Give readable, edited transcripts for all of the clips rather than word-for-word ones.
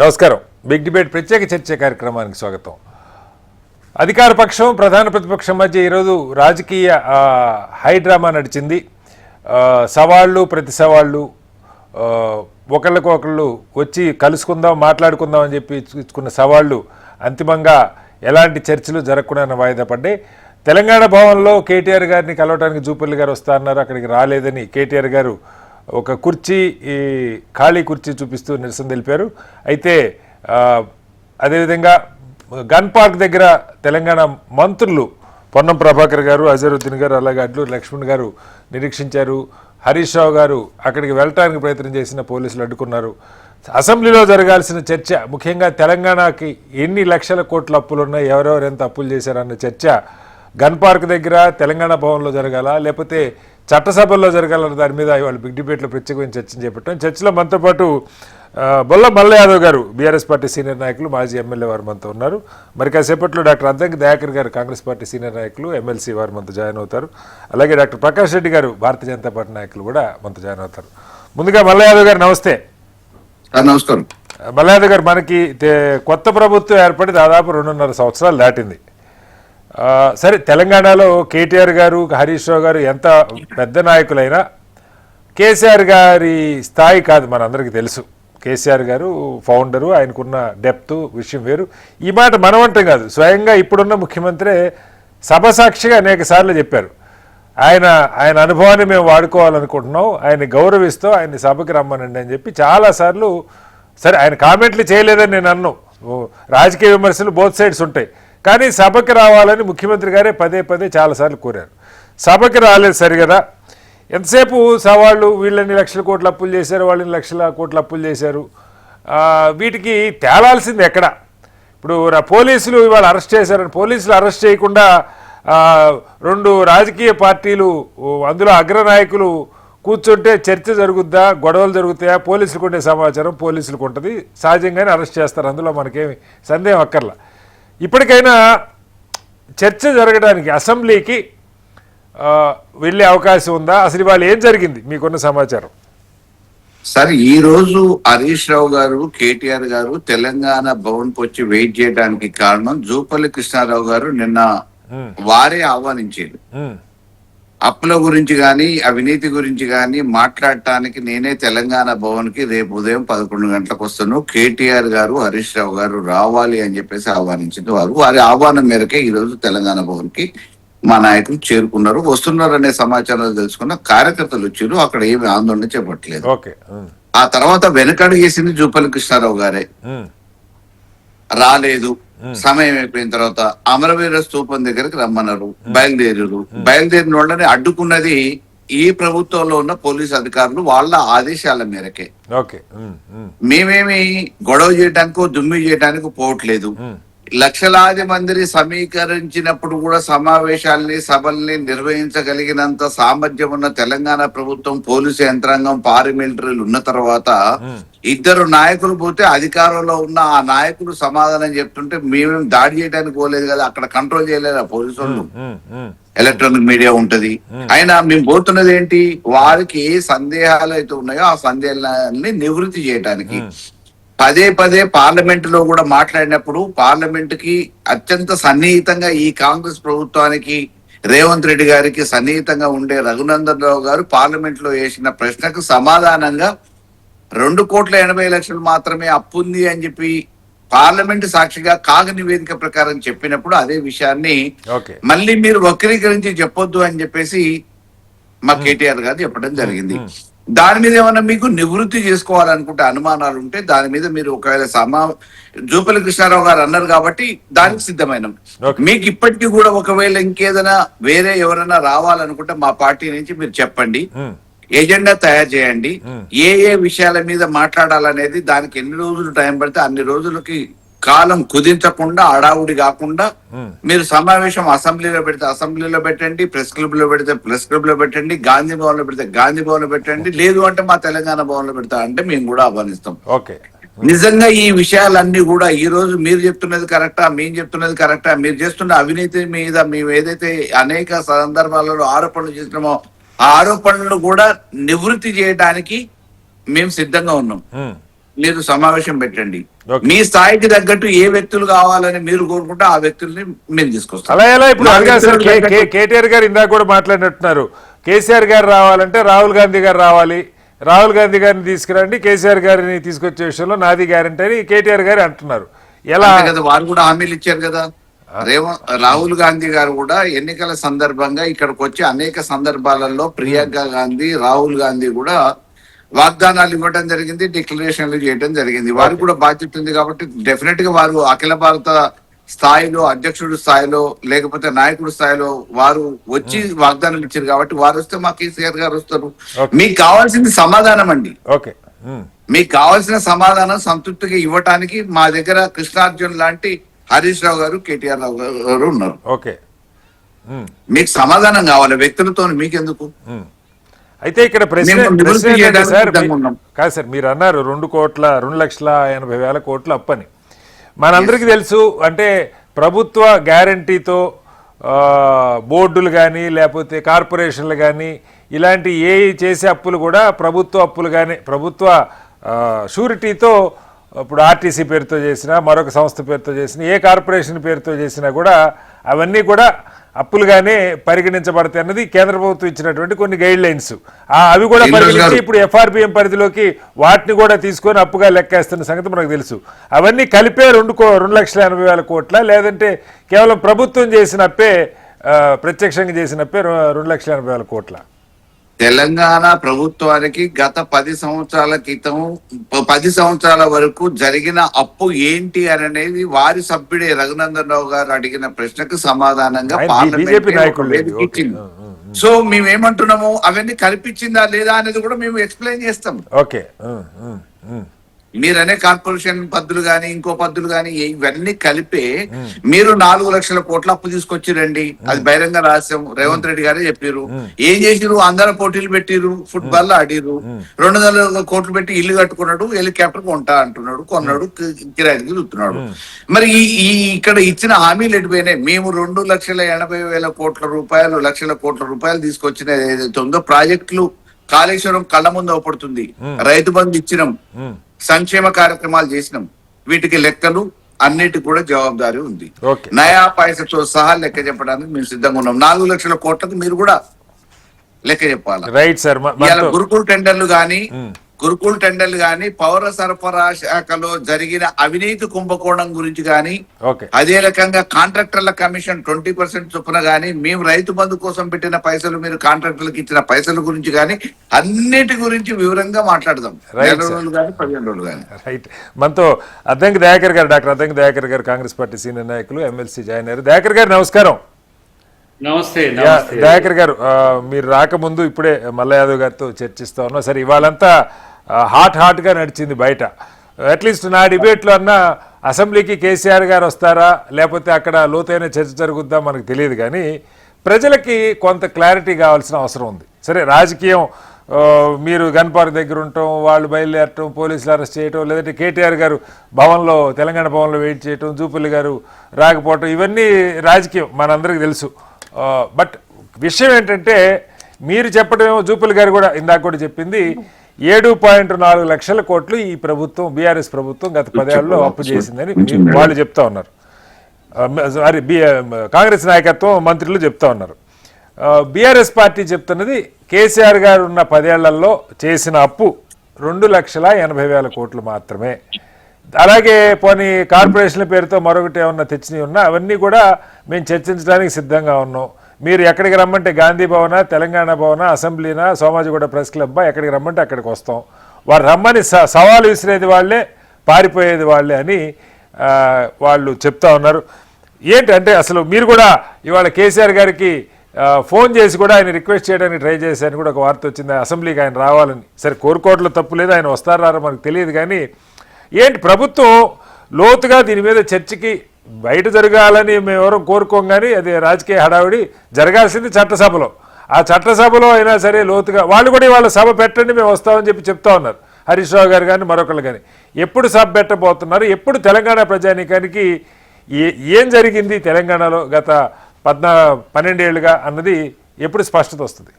నమస్కారం. Big debate ప్రత్యేక చర్చ కార్యక్రమానికి స్వాగతం. అధికార పక్షం ప్రధాన ప్రతిపక్షం మధ్య ఈరోజు రాజకీయ హై డ్రామా నడిచింది. సవాళ్ళు ప్రతి సవాళ్ళు, ఒకళ్ళకొకళ్ళు వచ్చి కలుసుకుందాం మాట్లాడుకుందాం అని చెప్పి ఇచ్చుకున్న సవాళ్ళు అంతిమంగా ఎలాంటి చర్చలు జరగకుండా వాయిదా పడ్డాయి. తెలంగాణ భవన్లో కేటీఆర్ గారిని కలవడానికి జూపల్లి గారు వస్తా అన్నారు. అక్కడికి రాలేదని కేటీఆర్ గారు ఒక కుర్చీ, ఖాళీ కుర్చీ చూపిస్తూ నిరసన తెలిపారు. అయితే అదేవిధంగా గన్ పార్క్ దగ్గర తెలంగాణ మంత్రులు పొన్నం ప్రభాకర్ గారు, అజరుద్దీన్ గారు, అలాగే అడ్లూరి లక్ష్మణ్ గారు నిరీక్షించారు. హరీష్ రావు గారు అక్కడికి వెళ్ళటానికి ప్రయత్నం చేసిన పోలీసులు అడ్డుకున్నారు. అసెంబ్లీలో జరగాల్సిన చర్చ, ముఖ్యంగా తెలంగాణకి ఎన్ని లక్షల కోట్ల అప్పులు ఉన్నాయి, ఎవరెవరు ఎంత అప్పులు చేశారన్న చర్చ గన్ పార్క్ దగ్గర తెలంగాణ భవన్లో జరగాల, లేకపోతే చట్టసభల్లో జరగాలన్న దాని మీద వాళ్ళు బిగ్ డిబేట్లో ప్రత్యేకమైన చర్చను చేపట్టాం. చర్చలో మనతో పాటు బొల్ల మల్ల యాదవ్ గారు, బీఆర్ఎస్ పార్టీ సీనియర్ నాయకులు, మాజీ ఎమ్మెల్యే వారు మనతో ఉన్నారు. మరి కాసేపట్లో డాక్టర్ అద్దంకి దయాకర్ గారు, కాంగ్రెస్ పార్టీ సీనియర్ నాయకులు, ఎమ్మెల్సీ వారు మనతో జాయిన్ అవుతారు. అలాగే డాక్టర్ ప్రకాష్ రెడ్డి గారు, భారతీయ జనతా పార్టీ నాయకులు కూడా మనతో జాయిన్ అవుతారు. ముందుగా మల్ల యాదవ్ గారు నమస్తే. నమస్కారం. మల్ల యాదవ్ గారు, మనకి కొత్త ప్రభుత్వం ఏర్పడి దాదాపు 2.5 సంవత్సరాలు దాటింది. సరే, తెలంగాణలో కేటీఆర్ గారు, హరీష్ రావు గారు ఎంత పెద్ద నాయకులైనా కేసీఆర్ గారి స్థాయి కాదు, మనందరికీ తెలుసు. కేసీఆర్ గారు ఫౌండరు, ఆయనకున్న డెప్త్ విషయం వేరు. ఈ మాట మనమంటే కాదు, స్వయంగా ఇప్పుడున్న ముఖ్యమంత్రి సభసాక్షిగా అనేక సార్లు చెప్పారు. ఆయన అనుభవాన్ని మేము వాడుకోవాలనుకుంటున్నాం, ఆయన్ని గౌరవిస్తూ ఆయన్ని సభకి రమ్మనండి అని చెప్పి చాలాసార్లు. సరే, ఆయన కామెంట్లు చేయలేదని నేను అన్నాను. రాజకీయ విమర్శలు బోత్ సైడ్స్ ఉంటాయి, కానీ సభకి రావాలని ముఖ్యమంత్రి గారే పదే పదే చాలాసార్లు కోరారు. సభకి రాలేదు సరిగదా. ఎంతసేపు సవాళ్ళు, వీళ్ళని లక్షల కోట్ల అప్పులు చేశారు, వాళ్ళని లక్షల కోట్ల అప్పులు చేశారు, వీటికి తేలాల్సింది ఎక్కడ? ఇప్పుడు పోలీసులు ఇవాళ అరెస్ట్ చేశారని, పోలీసులు అరెస్ట్ చేయకుండా 2 రాజకీయ పార్టీలు, అందులో అగ్రనాయకులు కూర్చుంటే చర్చ జరుగుద్దా, గొడవలు జరుగుతాయా? పోలీసులకు ఉండే సమాచారం పోలీసులకు ఉంటుంది, సహజంగానే అరెస్ట్ చేస్తారు, అందులో మనకేమి సందేహం అక్కర్లా. ఇప్పటికైనా చర్చ జరగడానికి అసెంబ్లీకి వెళ్ళే అవకాశం ఉందా? అసలు ఇవాళ ఏం జరిగింది మీకున్న సమాచారం? సార్, ఈ రోజు హరీష్ రావు గారు, కేటీఆర్ గారు తెలంగాణ భవన్ కు వచ్చి వెయిట్ చేయడానికి కారణం జూపల్లి కృష్ణారావు గారు నిన్న వారే ఆహ్వానించారు. అప్పుల గురించి గాని, అవినీతి గురించి గాని మాట్లాడటానికి నేనే తెలంగాణ భవన్ కి రేపు ఉదయం 11 గంటలకు వస్తాను, కేటీఆర్ గారు, హరీష్ రావు గారు రావాలి అని చెప్పేసి ఆహ్వానించింది. వారి ఆహ్వానం మేరకే ఈ రోజు తెలంగాణ భవన్ కి మా నాయకులు చేరుకున్నారు. వస్తున్నారు అనే సమాచారం తెలుసుకున్న కార్యకర్తలు వచ్చారు. అక్కడ ఏమి ఆందోళన చేపట్టలేదు. ఆ తర్వాత వెనకడుగేసింది జూపల్లి కృష్ణారావు గారే. రాలేదు, సమయం అయిపోయిన తర్వాత అమరవీర స్తూపం దగ్గరికి రమ్మన్నారు, బయలుదేరిన వాళ్ళని అడ్డుకున్నది ఈ ప్రభుత్వంలో ఉన్న పోలీసు అధికారులు, వాళ్ళ ఆదేశాల మేరకే. మేమేమి గొడవ చేయడానికో దుమ్మి చేయడానికో పోవట్లేదు. లక్షలాది మందిని సమీకరించినప్పుడు కూడా సమావేశాల్ని, సభల్ని నిర్వహించగలిగినంత సామర్థ్యం ఉన్న తెలంగాణ ప్రభుత్వం, పోలీసు యంత్రాంగం, పారామిలిటరీలు ఉన్న తర్వాత 2 నాయకులు పోతే అధికారంలో ఉన్న ఆ నాయకులు సమాధానం చెప్తుంటే మేమేం దాడి చేయడానికి పోలేదు కదా, అక్కడ కంట్రోల్ చేయలేదు ఆ పోలీసు వాళ్ళు. ఎలక్ట్రానిక్ మీడియా ఉంటది, అయినా మేము పోతున్నది ఏంటి? వారికి ఏ సందేహాలు అయితే ఉన్నాయో ఆ సందేహాలని నివృత్తి చేయడానికి. పదే పదే పార్లమెంట్ లో కూడా మాట్లాడినప్పుడు, పార్లమెంట్ కి అత్యంత సన్నిహితంగా ఈ కాంగ్రెస్ ప్రభుత్వానికి, రేవంత్ రెడ్డి గారికి సన్నిహితంగా ఉండే రఘునందన్ రావు గారు పార్లమెంట్ లో వేసిన ప్రశ్నకు సమాధానంగా 2,80,00,000 మాత్రమే అప్పు ఉంది అని చెప్పి పార్లమెంట్ సాక్షిగా కాగ నివేదిక ప్రకారం చెప్పినప్పుడు అదే విషయాన్ని మళ్ళీ మీరు వక్రీకరించి చెప్పొద్దు అని చెప్పేసి మా కేటీఆర్ గారు చెప్పడం జరిగింది. దాని మీద ఏమన్నా మీకు నివృత్తి చేసుకోవాలనుకుంటే, అనుమానాలు ఉంటే దాని మీద మీరు ఒకవేళ జూపల్లి కృష్ణారావు గారు అన్నారు కాబట్టి దానికి సిద్ధమైన. మీకు ఇప్పటికీ కూడా ఒకవేళ ఇంకేదైనా వేరే ఎవరైనా రావాలనుకుంటే మా పార్టీ నుంచి మీరు చెప్పండి, ఎజెండా తయారు చేయండి, ఏ ఏ విషయాల మీద మాట్లాడాలనేది, దానికి ఎన్ని రోజులు టైం పడితే అన్ని రోజులకి కాలం కుదించకుండా, అడావుడి కాకుండా మీరు సమావేశం అసెంబ్లీలో పెడితే అసెంబ్లీలో పెట్టండి, ప్రెస్ క్లబ్ లో పెడితే ప్రెస్ క్లబ్ లో పెట్టండి, గాంధీ భవన్ లో పెడితే గాంధీ భవన్ లో పెట్టండి, లేదు అంటే మా తెలంగాణ భవన్ లో పెడతా అంటే మేము కూడా ఆహ్వానిస్తాం. నిజంగా ఈ విషయాలన్నీ కూడా ఈ రోజు మీరు చెప్తున్నది కరెక్టా, మేము చెప్తున్నది కరెక్టా, మీరు చేస్తున్న అవినీతి మీద మేము ఏదైతే అనేక సందర్భాలలో ఆరోపణలు చేస్తున్నామో ఆ ఆరోపణలు కూడా నివృత్తి చేయడానికి మేము సిద్ధంగా ఉన్నాం. మీరు సమావేశం పెట్టండి. Okay. మీ స్థాయికి తగ్గట్టు ఏ వ్యక్తులు కావాలని మీరు కోరుకుంటే ఆ వ్యక్తుల్ని మేము తీసుకొస్తాం. అలా ఎలా ఇప్పుడు మా అడగాలి సార్. వ్యక్తులకు తగ్గట్టు- కేటీఆర్ గారు ఇందాక కూడా మాట్లాడినట్టున్నారు. కేసీఆర్ గారు రావాలంటే రాహుల్ గాంధీ గారు రావాలి, రాహుల్ గాంధీ గారిని తీసుకురండి, కేసీఆర్ గారిని తీసుకొచ్చే విషయంలో నాది గ్యారంటీ అని కేటీఆర్ గారు అంటున్నారు. ఎలా? అంతే కదా, వారు కూడా హామీలు ఇచ్చారు కదా. రాహుల్ గాంధీ గారు కూడా ఎన్నికల సందర్భంగా ఇక్కడికి వచ్చి అనేక సందర్భాలలో ప్రియాంక గాంధీ, రాహుల్ గాంధీ కూడా వాగ్దానాలు ఇవ్వడం జరిగింది, డిక్లరేషన్లు చేయడం జరిగింది. వారికి కూడా బాధ్యత ఉంది కాబట్టి డెఫినెట్ గా వారు అఖిల భారత స్థాయిలో, అధ్యక్షుడి స్థాయిలో, లేకపోతే నాయకుడి స్థాయిలో వారు వచ్చి వాగ్దానాలు ఇచ్చారు కాబట్టి వారు వస్తే మా కేసీఆర్ గారు వస్తారు. మీకు కావాల్సింది సమాధానం అండి. ఓకే. మీకు కావాల్సిన సమాధానం సంతృప్తిగా ఇవ్వటానికి మా దగ్గర కృష్ణార్జున్ లాంటి హరీష్ రావు గారు, కేటీఆర్ రావు గారు ఉన్నారు. ఓకే. మీకు సమాధానం కావాలి, వ్యక్తులతో మీకెందుకు? అయితే ఇక్కడ ప్రశ్న మేము నివృత్తి ప్రశ్న ఏంటంటే చేయడానికి సార్, సిద్ధంగా ఉన్నాం. కాదు సార్, మీరు అన్నారు 2,80,000 కోట్ల అప్పని. మనందరికీ తెలుసు. అంటే ప్రభుత్వ గ్యారంటీతో బోర్డులు కానీ లేకపోతే కార్పొరేషన్లు కానీ ఇలాంటి ఏ చేసే అప్పులు కూడా ప్రభుత్వ అప్పులు కానీ ప్రభుత్వ షూరిటీతో, ఇప్పుడు ఆర్టీసీ పేరుతో చేసినా, మరొక సంస్థ పేరుతో చేసినా, ఏ కార్పొరేషన్ పేరుతో చేసినా కూడా అవన్నీ కూడా అప్పులుగానే పరిగణించబడతాయి అన్నది కేంద్ర ప్రభుత్వం ఇచ్చినటువంటి కొన్ని గైడ్ లైన్స్. అవి కూడా పరిగణించి ఇప్పుడు ఎఫ్ఆర్బిఎం పరిధిలోకి వాటిని కూడా తీసుకొని అప్పుగా లెక్కేస్తున్న సంగతి మనకు తెలుసు. అవన్నీ కలిపే 2,80,000 కోట్ల, లేదంటే కేవలం ప్రభుత్వం చేసిన అప్పే, ప్రత్యక్షంగా చేసిన అప్పే 2,80,000 కోట్ల? తెలంగాణ ప్రభుత్వానికి గత 10 సంవత్సరాల క్రితం 10 సంవత్సరాల వరకు జరిగిన అప్పు ఏంటి అనేది వారి సభ్యుడే రఘునందన్ రావు గారు అడిగిన ప్రశ్నకు సమాధానంగా బీజేపీ నాయకులు ఇచ్చింది. సో మేమేమంటున్నాము, అవన్నీ కల్పించిందా లేదా అనేది కూడా మేము ఎక్స్ప్లెయిన్ చేస్తాం. ఓకే. మీరనే కార్పొరేషన్ పద్దులు గాని, ఇంకో పద్దులు గాని ఇవన్నీ కలిపే మీరు 4 లక్షల కోట్ల అప్పు తీసుకొచ్చిరండి. అది బహిరంగ రహస్యం. రేవంత్ రెడ్డి గారే చెప్పారు. ఏం చేసిరు? అందరూ పోటీలు పెట్టిరు, ఫుట్బాల్ ఆడిరు. 200 కోట్లు పెట్టి ఇల్లు కట్టుకున్నాడు, హెలికాప్టర్ కొంటా అంటున్నాడు, కొన్నాడు, కిరాయికి చూస్తున్నాడు. మరి ఈ ఇక్కడ ఇచ్చిన హామీలు ఎటుపోయినాయి? మేము 2,80,000 కోట్ల రూపాయలు తీసుకొచ్చిన ఏదైతే ఉందో ప్రాజెక్టులు, కాళేశ్వరం కళ్ళ ముందు అవపడుతుంది, రైతు బంధు ఇచ్చినాం, సంక్షేమ కార్యక్రమాలు చేసినాం, వీటికి లెక్కలు అన్నిటికి కూడా జవాబుదారీ ఉంది. నయా పైసతో సహా లెక్క చెప్పడానికి మేము సిద్ధంగా ఉన్నాం. 4 లక్షల కోట్లకు మీరు కూడా లెక్క చెప్పాలి. Right sir. గురుకుల్ టెండర్లు గాని పౌర సరఫరా శాఖలో జరిగిన అవినీతి కుంభకోణం గురించి గాని, అదే రకంగా కాంట్రాక్టర్ల కమిషన్ 20% చొప్పున గాని, మేము రైతు బంధు కోసం పెట్టిన పైసలు, మీరు కాంట్రాక్టర్లకు ఇచ్చిన పైసల గురించి గాని, అన్నిటి గురించి వివరంగా మాట్లాడదాం. 15 రోజులు గాని. రైట్. మనతో అద్దంకి దయాకర్ గారు, డాక్టర్ అద్దంకి దయాకర్ గారు, కాంగ్రెస్ పార్టీ సీనియర్ నాయకులు, ఎమ్మెల్సీ జాయిన్ అయ్యారు. దయాకర్ గారు నమస్కారం. నమస్తే. దయాకర్ గారు, మీరు రాకముందు ఇప్పుడే మల్ల యాదవ్ గారితో చర్చిస్తా ఉన్నాం. సరే, ఇవాళంతా హాట్గా నడిచింది బయట. అట్లీస్ట్ నా డిబేట్లో అన్న అసెంబ్లీకి కేసీఆర్ గారు వస్తారా, లేకపోతే అక్కడ లోతైన చర్చ జరుగుద్దా మనకు తెలియదు, కానీ ప్రజలకి కొంత క్లారిటీ కావాల్సిన అవసరం ఉంది. సరే, రాజకీయం, మీరు గన్ పార్క్ దగ్గర ఉండటం, వాళ్ళు బయలుదేరటం, పోలీసులు అరెస్ట్ చేయటం, లేదంటే కేటీఆర్ గారు భవన్లో, తెలంగాణ భవన్లో వెయిట్ చేయటం, జూపల్లి గారు రాకపోవటం, ఇవన్నీ రాజకీయం మనందరికీ తెలుసు. బట్ విషయం ఏంటంటే, మీరు చెప్పడమేమో, జూపల్లి గారు కూడా ఇందాక కూడా చెప్పింది, 7.4 లక్షల కోట్లు ఈ ప్రభుత్వం, బీఆర్ఎస్ ప్రభుత్వం గత 10 ఏళ్లలో అప్పు చేసిందని వాళ్ళు చెప్తా ఉన్నారు. సారీ, కాంగ్రెస్ నాయకత్వం, మంత్రులు చెప్తా ఉన్నారు. బీఆర్ఎస్ పార్టీ చెప్తున్నది కేసీఆర్ గారు ఉన్న 10 ఏళ్లలో చేసిన అప్పు 2,80,000 కోట్లు మాత్రమే. అలాగే పోనీ కార్పొరేషన్ల పేరుతో మరొకటి ఏమన్నా తెచ్చినవి ఉన్నా అవన్నీ కూడా మేము చర్చించడానికి సిద్ధంగా ఉన్నాం. మీరు ఎక్కడికి రమ్మంటే, గాంధీ భవన, తెలంగాణ భవన, అసెంబ్లీనా, సోమాజిగూడ ప్రెస్ క్లబ్బా, ఎక్కడికి రమ్మంటే అక్కడికి వస్తాం. వారు రమ్మని సవాలు విసిరేది వాళ్ళే, పారిపోయేది వాళ్ళే అని వాళ్ళు చెప్తా ఉన్నారు. ఏంటంటే అసలు మీరు కూడా ఇవాళ కేసీఆర్ గారికి ఫోన్ చేసి కూడా ఆయన రిక్వెస్ట్ చేయడానికి ట్రై చేశారని కూడా ఒక వార్త వచ్చింది, అసెంబ్లీకి ఆయన రావాలని. సరే, కోరుకోవట్లో తప్పు లేదు, ఆయన వస్తారా మనకు తెలియదు, కానీ ఏంటి ప్రభుత్వం లోతుగా దీని మీద చర్చకి బయట జరగాలని మేము ఎవరో కోరుకోం, కానీ అది రాజకీయ హడావిడి జరగాల్సింది చట్టసభలో. ఆ చట్టసభలో అయినా సరే లోతుగా వాళ్ళు కూడా వాళ్ళ సభ పెట్టండి, మేము వస్తామని చెప్పి ఉన్నారు. హరీష్ రావు గారు కానీ మరొకళ్ళు కానీ ఎప్పుడు సభ పెట్టబోతున్నారు? ఎప్పుడు తెలంగాణ ప్రజానీకానికి ఏం జరిగింది తెలంగాణలో గత 12 ఏళ్ళుగా అన్నది ఎప్పుడు స్పష్టత వస్తుంది?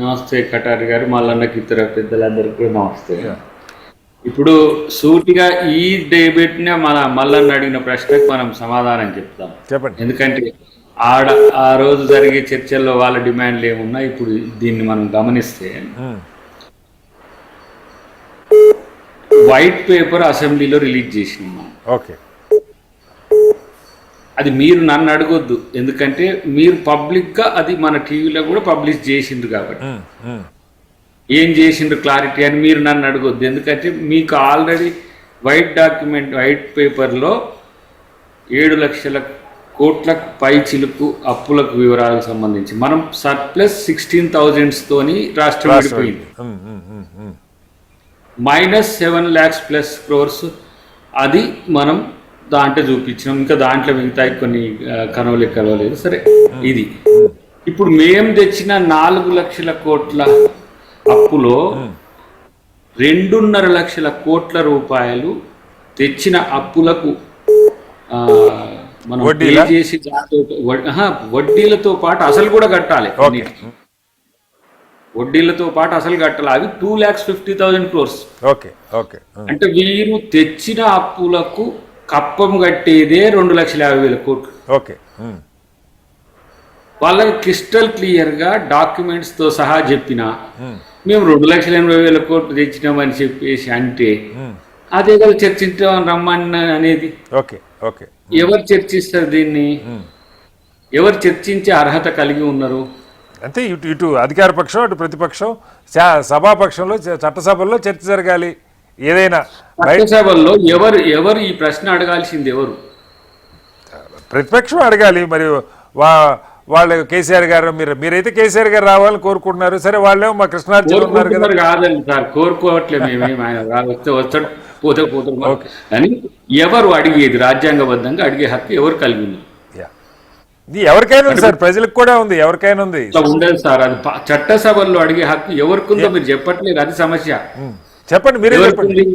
నమస్తే కటారి గారు, మళ్ళన్నకి ఇతర పెద్దలందరికీ కూడా నమస్తే. ఇప్పుడు సూటిగా ఈ డేబెట్నే మన మల్లన్న అడిగిన ప్రశ్నకు మనం సమాధానం చెప్తాం. చెప్పండి. ఎందుకంటే ఆ రోజు జరిగే చర్చల్లో వాళ్ళ డిమాండ్లు ఏమున్నా ఇప్పుడు దీన్ని మనం గమనిస్తే వైట్ పేపర్ అసెంబ్లీలో రిలీజ్ చేసినాం మనం. ఓకే. అది మీరు నన్ను అడగొద్దు, ఎందుకంటే మీరు పబ్లిక్గా అది మన టీవీలో కూడా పబ్లిష్ చేసిండ్రు కాబట్టి ఏం చేసిండ్రు క్లారిటీ అని మీరు నన్ను అడగొద్దు, ఎందుకంటే మీకు ఆల్రెడీ వైట్ పేపర్లో 7 లక్షల కోట్ల పై చిలుకు అప్పులకు వివరాలకు సంబంధించి మనం సర్ప్లస్ 16,000 తోని రాష్ట్రం విడిపోయింది, -7 lakhs ప్లస్ క్రోర్స్ అది మనం దాంట్లో చూపించినాం. ఇంకా దాంట్లో మిగతా కొన్ని కలవలేదు. సరే, ఇది ఇప్పుడు మేము తెచ్చిన 4 లక్షల కోట్ల అప్పులో 2.5 లక్షల కోట్ల రూపాయలు తెచ్చిన అప్పులకు మనం పే చేసి వడ్డీలతో పాటు అసలు కూడా కట్టాలి. వడ్డీలతో పాటు అసలు కట్టాలి. అవి 2,50,000 crores. అంటే వీరు తెచ్చిన అప్పులకు కప్పం కట్టేదే 2,50,000 కోట్లు. వాళ్ళకి క్రిస్టల్ క్లియర్ గా డాక్యుమెంట్స్ తో సహా చెప్పిన మేము 2,80,000 కోట్లు తెచ్చినామని చెప్పేసి అంటే అదే కదా చర్చించామని రమ్మని అనేది. ఎవరు చర్చిస్తారు దీన్ని? ఎవరు చర్చించే అర్హత కలిగి ఉన్నారు? అంటే ఇటు అధికార పక్షం అటు ప్రతిపక్షం సభాపక్షంలో చట్టసభల్లో చర్చ జరగాలి. ఏదైనా చట్టసభల్లో ఎవరు ఈ ప్రశ్న అడగాల్సింది? ఎవరు? ప్రతిపక్షం అడగాలి. మరి వాళ్ళు కేసీఆర్ గారు మీరైతే కేసీఆర్ గారు రావాలని కోరుకుంటున్నారు. సరే, వాళ్ళేమో మా కృష్ణార్జున ఉన్నారు కదా. కాదండి సార్, కోరుకోవట్లేదు మేమేమి. ఆయన వస్తాడు పోతాడు అని ఎవరు అడిగేది? రాజ్యాంగబద్ధంగా అడిగే హక్కు ఎవరు కలిగి ఉన్నారు? ఎవరికైనా ఉంది సార్, ప్రజలకు కూడా ఉంది, ఎవరికైనా ఉంది. ఉండదు సార్, అది చట్టసభల్లో అడిగే హక్కు ఎవరికి ఉందో మీరు చెప్పట్లేదు. అది సమస్య. చెప్పండి, మీరే చెప్పండి.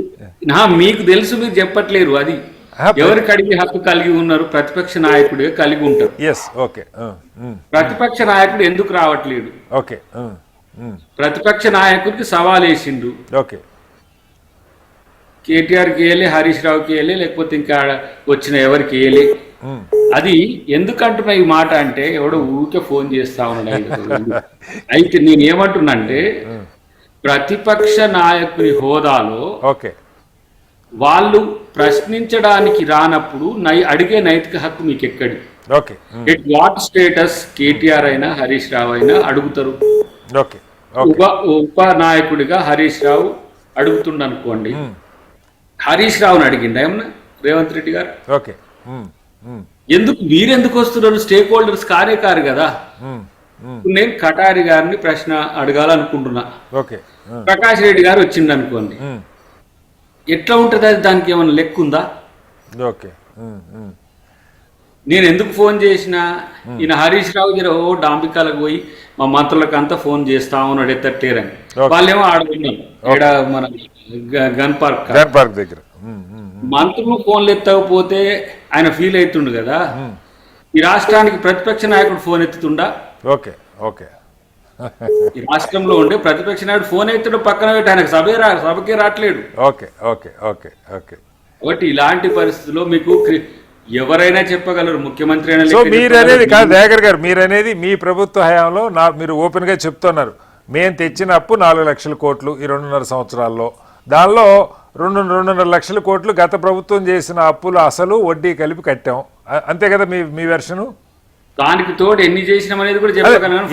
మీకు తెలుసు, మీరు చెప్పట్లేరు. అది ఎవరికి అడిగే హక్కు కలిగి ఉన్నారు? ప్రతిపక్ష నాయకుడిగా కలిగి ఉంటారు. ప్రతిపక్ష నాయకుడు ఎందుకు రావట్లేదు? ప్రతిపక్ష నాయకుడికి సవాల్ వేసిండ్రు. కేటీఆర్కి వేయలే, హరీష్ రావుకి వేయలే, లేకపోతే ఇంకా వచ్చిన ఎవరికి వేయలే. అది ఎందుకంటున్నా ఈ మాట అంటే ఎవడో ఊరికే ఫోన్ చేస్తా ఉన్నాడు. అయితే నేను ఏమంటున్నానంటే ప్రతిపక్ష నాయకుని హోదాలో వాళ్ళు ప్రశ్నించడానికి రానప్పుడు అడిగే నైతిక హక్కు మీకు ఎక్కడి? ఎట్ వాట్ స్టేటస్ కేటీఆర్ అయినా హరీష్ రావు అయినా అడుగుతారు? ఉప నాయకుడిగా హరీష్ రావు అడుగుతుండనుకోండి, హరీష్ రావుని అడిగిండ ఏమన్నా రేవంత్ రెడ్డి గారు? ఎందుకు మీరెందుకు వస్తున్నారు? స్టేక్ హోల్డర్స్ కారు కదా. నేను కటారి గారిని ప్రశ్న అడగాలనుకుంటున్నా, ప్రకాష్ రెడ్డి గారు వచ్చిండు అనుకోండి, ఎట్లా ఉంటుంది అది? దానికి ఏమైనా లెక్క ఉందా? నేను ఎందుకు ఫోన్ చేసినా ఈయన హరీష్ రావు గారు డాంబికాలకు పోయి మా మంత్రులకు అంతా ఫోన్ చేస్తా ఉన్నాడు ఎత్తట్లేరని. వాళ్ళేమో ఆడుకున్నాం ఇక్కడ మన గన్ పార్క్ దగ్గర. మంత్రులు ఫోన్లు ఎత్తకపోతే ఆయన ఫీల్ అవుతుండు కదా. ఈ రాష్ట్రానికి ప్రతిపక్ష నాయకుడు ఫోన్ ఎత్తుతుండా? ఈ రాష్ట్రంలో ఉండే ప్రతిపక్ష నాయకుడు ఫోన్ ఎత్తుడు పక్కన పెట్టి ఆయనకు సభకే రావట్లేడు. కాబట్టి ఇలాంటి పరిస్థితుల్లో మీకు ఎవరైనా చెప్పగలరు, ముఖ్యమంత్రి అయినా. మీరనేది కాదు దయాకర్ గారు, మీరనేది మీ ప్రభుత్వ హయాంలో మీరు ఓపెన్ గా చెప్తున్నారు. మేము తెచ్చిన అప్పు 4 లక్షల కోట్లు ఈ 2.5 సంవత్సరాల్లో. దానిలో 2.5 లక్షల కోట్లు గత ప్రభుత్వం చేసిన అప్పులు అసలు వడ్డీ కలిపి కట్టాం. అంతే కదా మీ వెర్షను? దానికి తోడు ఎన్ని చేసినాం అనేది కూడా చెప్పగలను.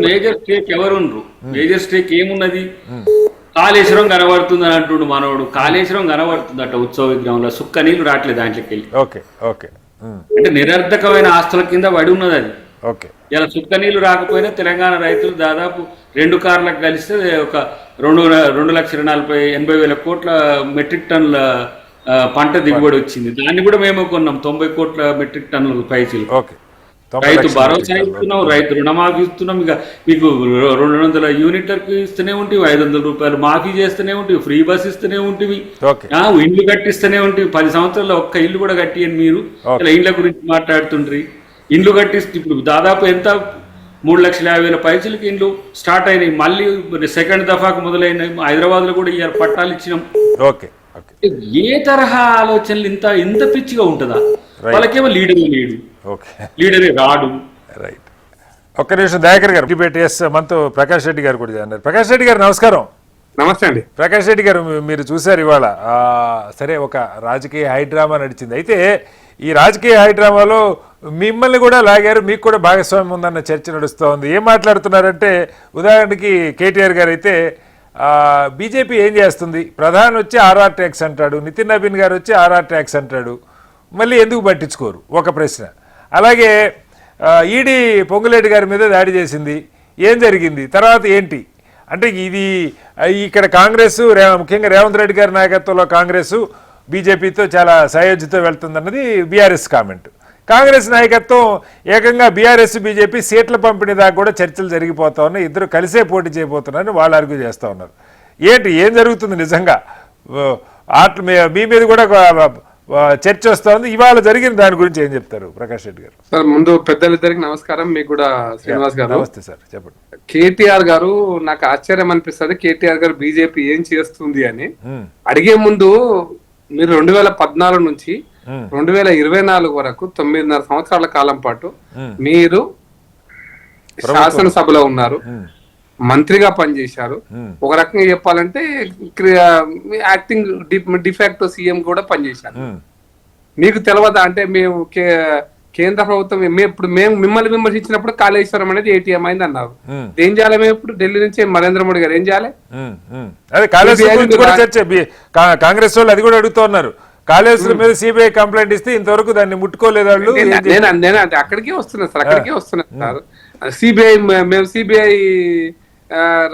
మేజర్ స్టేక్ ఎవరుండ్రు? మేజర్ స్టేక్ ఏమున్నది? కాళేశ్వరం కనబడుతుంది అని అంటుండు మనోడు. కాళేశ్వరం కనబడుతుందట ఉత్సవ విగ్రహంలో, సుక్క నీళ్లు రావట్లేదు దాంట్లోకి వెళ్ళి. అంటే నిరర్ధకమైన ఆస్తుల కింద పడి ఉన్నది అది. ఇలా సుక్క నీళ్లు రాకపోయినా తెలంగాణ రైతులు దాదాపు 2 కార్లకు కలిస్తే ఒక 2,40,80,000 కోట్ల మెట్రిక్ టన్నుల పంట దిగుబడి వచ్చింది. దాన్ని కూడా మేము కొన్నాం 90 కోట్ల మెట్రిక్ టన్నుల పైసలు. రైతు భరోసా ఇస్తున్నాం, రైతు రుణమాఫీ ఇస్తున్నాం. ఇక మీకు 200 యూనిట్లకు ఇస్తూనే ఉంటుంది, 500 రూపాయలు మాఫీ చేస్తూనే ఉంటుంది, ఫ్రీ బస్ ఇస్తూనే ఉంటుంది, ఇల్లు కట్టిస్తూనే ఉంటుంది. 10 సంవత్సరాల్లో ఒక్క ఇల్లు కూడా కట్టియని మీరు ఇలా ఇళ్ల గురించి మాట్లాడుతుండ్రి. ఇండ్లు కట్టిస్తే ఇప్పుడు దాదాపు ఎంత 3,50,000 పైసలకి ఇండ్లు స్టార్ట్ అయినాయి. మళ్ళీ సెకండ్ దఫాకు మొదలైనాయి. హైదరాబాద్ లో కూడా ఇవాళ పట్టాలు ఇచ్చినాం. ఓకే. ఏ తరహా ఆలోచనలు ఇంత పిచ్చిగా ఉంటుందా? వాళ్ళకేమో లీడరే లేడు, ఓకే, లీడరే రాడు. రైట్. ఒక్క నిమిషం దయాకర్ గారు డిబేట్ మనతో ప్రకాష్ రెడ్డి గారు కూడా అన్నారు. ప్రకాష్ రెడ్డి గారు నమస్కారం. నమస్తే అండి. ప్రకాష్ రెడ్డి గారు మీరు చూశారు ఇవాళ సరే ఒక రాజకీయ హైడ్రామా నడిచింది. అయితే ఈ రాజకీయ హైడ్రామాలో మిమ్మల్ని కూడా లాగారు, మీకు కూడా భాగస్వామ్యం ఉందన్న చర్చ నడుస్తోంది. ఏం మాట్లాడుతున్నారంటే ఉదాహరణకి కేటీఆర్ గారు అయితే బీజేపీ ఏం చేస్తుంది, ప్రధాని వచ్చి ఆర్ఆర్ ట్యాక్స్ అంటాడు, నితిన్ నబీన్ గారు వచ్చి ఆర్ఆర్ ట్యాక్స్ అంటాడు, మళ్ళీ ఎందుకు పట్టించుకోరు ఒక ప్రశ్న. అలాగే ఈడీ పొంగులేటి గారి మీద దాడి చేసింది, ఏం జరిగింది, తర్వాత ఏంటి అంటే ఇది ఇక్కడ కాంగ్రెస్ ముఖ్యంగా రేవంత్ రెడ్డి గారి నాయకత్వంలో కాంగ్రెస్ బీజేపీతో చాలా సయోధ్యతో వెళ్తుందన్నది బీఆర్ఎస్ కామెంట్. కాంగ్రెస్ నాయకత్వం ఏకంగా బీఆర్ఎస్ బీజేపీ సీట్ల పంపిణీ దాకా కూడా చర్చలు జరిగిపోతా ఉన్నాయి, ఇద్దరు కలిసే పోటీ చేయబోతున్నారని వాళ్ళు ఆర్గ్యూ చేస్తూ ఉన్నారు. ఏం జరుగుతుంది నిజంగా? మీ మీద కూడా చర్చ వస్తుంది, ఇవాళ జరిగిన దాని గురించి ఏం చెప్తారు ప్రకాష్ రెడ్డి గారు? సార్ ముందు పెద్దలిద్దరికి నమస్కారం, మీకు కూడా శ్రీనివాస్ గారు. నమస్తే సార్, చెప్పండి. కేటీఆర్ గారు నాకు ఆశ్చర్యం అనిపిస్తుంది, కేటీఆర్ గారు బీజేపీ ఏం చేస్తుంది అని అడిగే ముందు మీరు 2014 నుంచి 2024 వరకు 9.5 సంవత్సరాల కాలం పాటు మీరు శాసనసభలో ఉన్నారు, మంత్రిగా పనిచేశారు. ఒక రకంగా చెప్పాలంటే యాక్టింగ్ డిఫాక్టో సీఎం కూడా పనిచేశారు. మీకు తెలియదా అంటే మేము కేంద్ర ప్రభుత్వం ఇప్పుడు మేము మిమ్మల్ని విమర్శించినప్పుడు కాళేశ్వరం అనేది ఏటీఎం అయింది అన్నారు. ఏం చేయాలి మేము ఇప్పుడు? ఢిల్లీ నుంచి నరేంద్ర మోడీ గారు ఏం చేయాలి? కాంగ్రెస్ వాళ్ళు అది కూడా అడుగుతూ ఉన్నారు, కాళేశ్వరం మీద సిబిఐ కంప్లైంట్ ఇస్తే ఇంతవరకు దాన్ని ముట్టుకోలేదు వాళ్ళు. నేను అంటే అక్కడికే వస్తున్నా సార్, సిబిఐ మేము సిబిఐ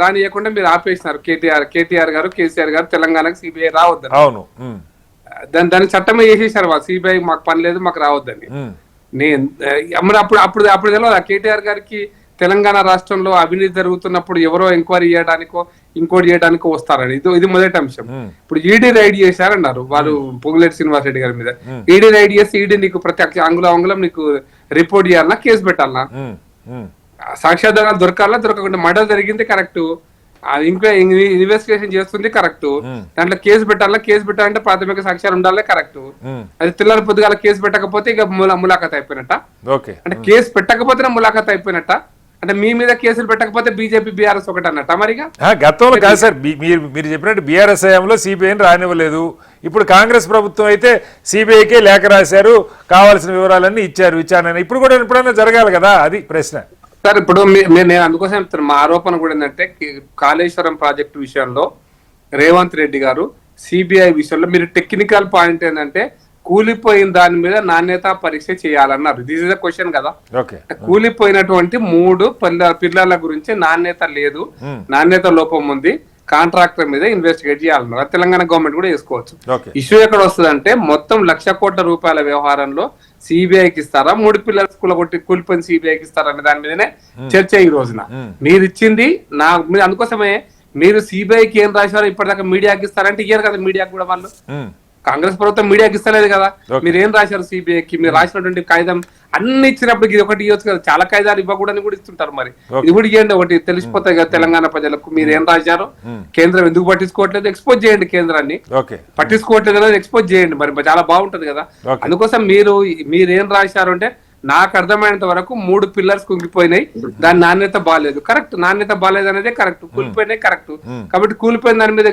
రానియకుండా మీరు ఆపేసినారు. కేటీఆర్ గారు కేసీఆర్ గారు తెలంగాణకు సిబిఐ రావద్దని. అవును, దాని చట్టమే చేసేసారు వాళ్ళు, సిబిఐ మాకు పని లేదు మాకు రావద్దని. నేను అప్పుడు తెలియదు కేటీఆర్ గారికి తెలంగాణ రాష్ట్రంలో అవినీతి జరుగుతున్నప్పుడు ఎవరో ఎంక్వైరీ చేయడానికో ఇంకోటి చేయడానికో వస్తారని. ఇది మొదటి అంశం. ఇప్పుడు ఈడీ రైడ్ చేశారన్నారు వాళ్ళు పొంగులేటి శ్రీనివాస్ రెడ్డి గారి మీద. ఈడీ రైడ్ చేసి ఈడీ నీకు ప్రతి అంగుళం నీకు రిపోర్ట్ చేయాలన్నా, కేసు పెట్టాలన్నా, సాక్ష్యాధారాలు దొరకకుండా మర్డర్ జరిగింది కరెక్ట్, ఇన్వెస్టిగేషన్ చేస్తుంది కరెక్ట్, దాంట్లో కేసు పెట్టాలంటే ప్రాథమిక సాక్ష్యాలు ఉండాలి కరెక్ట్. అది తెల్లారి పొద్దుగాల కేసు పెట్టకపోతే ఇక ములాఖాత్ అయిపోయినట్ట. అంటే కేసు పెట్టకపోతే ములాఖాత్ అయిపోయినట్ట. అంటే మీ మీద కేసులు పెట్టకపోతే బీజేపీ బీఆర్ఎస్ ఒకటి అన్నట్ట. మరిగా గతంలో కాదు సార్, మీరు చెప్పినట్టు బీఆర్ఎస్ హయాంలో సిబిఐని రానివ్వలేదు. ఇప్పుడు కాంగ్రెస్ ప్రభుత్వం అయితే సిబిఐకే లేఖ రాశారు, కావాల్సిన వివరాలన్నీ ఇచ్చారు, విచారణ ఇప్పుడు కూడా ఎప్పుడైనా జరగాలి కదా, అది ప్రశ్న. సార్ ఇప్పుడు నేను అందుకోసం చెప్తాను, మా ఆరోపణ కూడా ఏంటంటే కాళేశ్వరం ప్రాజెక్టు విషయంలో రేవంత్ రెడ్డి గారు సిబిఐ విషయంలో మీరు టెక్నికల్ పాయింట్ ఏంటంటే కూలిపోయిన దాని మీద నాణ్యత పరీక్ష చేయాలన్నారు. దిస్ ఇస్ ద క్వశ్చన్ కదా. కూలిపోయినటువంటి 3 పిల్లల గురించి నాణ్యత లేదు, నాణ్యత లోపం ఉంది, కాంట్రాక్టర్ మీద ఇన్వెస్టిగేట్ చేయాలన్నారు. తెలంగాణ గవర్నమెంట్ కూడా చేసుకోవచ్చు. ఇష్యూ ఎక్కడ వస్తుంది అంటే మొత్తం 1,00,000 కోట్ల రూపాయల వ్యవహారంలో సిబిఐకి ఇస్తారా, 3 పిల్లల స్కూల్ కొట్టి కూలిపోయిన సిబిఐకి ఇస్తారా అనే దాని మీదనే చర్చ ఈ రోజున. మీరు ఇచ్చింది అందుకోసమే మీరు సిబిఐకి ఏం రాశారో ఇప్పటిదాకా మీడియాకి ఇస్తారంటే ఇయ్యారు కదా. మీడియాకి కూడా వాళ్ళు కాంగ్రెస్ ప్రభుత్వం మీడియాకి ఇస్తలేదు కదా. మీరు ఏం రాశారు సిబిఐకి? మీరు రాసినటువంటి కాగితం అన్ని ఇచ్చినప్పుడు ఇది ఒకటి ఇవ్వచ్చు కదా, చాలా కాగితాలు ఇవ్వకూడదని కూడా ఇస్తుంటారు. మరి ఇది కూడా ఇవ్వండి, ఒకటి తెలిసిపోతాయి కదా తెలంగాణ ప్రజలకు మీరు ఏం రాశారు, కేంద్రం ఎందుకు పట్టించుకోవట్లేదు ఎక్స్పోజ్ చేయండి, కేంద్రాన్ని పట్టించుకోవట్లేదు అనేది ఎక్స్పోజ్ చేయండి, మరి చాలా బాగుంటది కదా. అందుకోసం మీరేం రాశారు అంటే నాకు అర్థమైనంత వరకు 3 పిల్లర్స్ కుంగిపోయినాయి, దాని నాణ్యత బాగాలేదు. కరెక్ట్, నాణ్యత బాగాలేదు అనేది కరెక్ట్, కూలిపోయినాయి కరెక్ట్. కాబట్టి కూలిపోయిన దాని మీద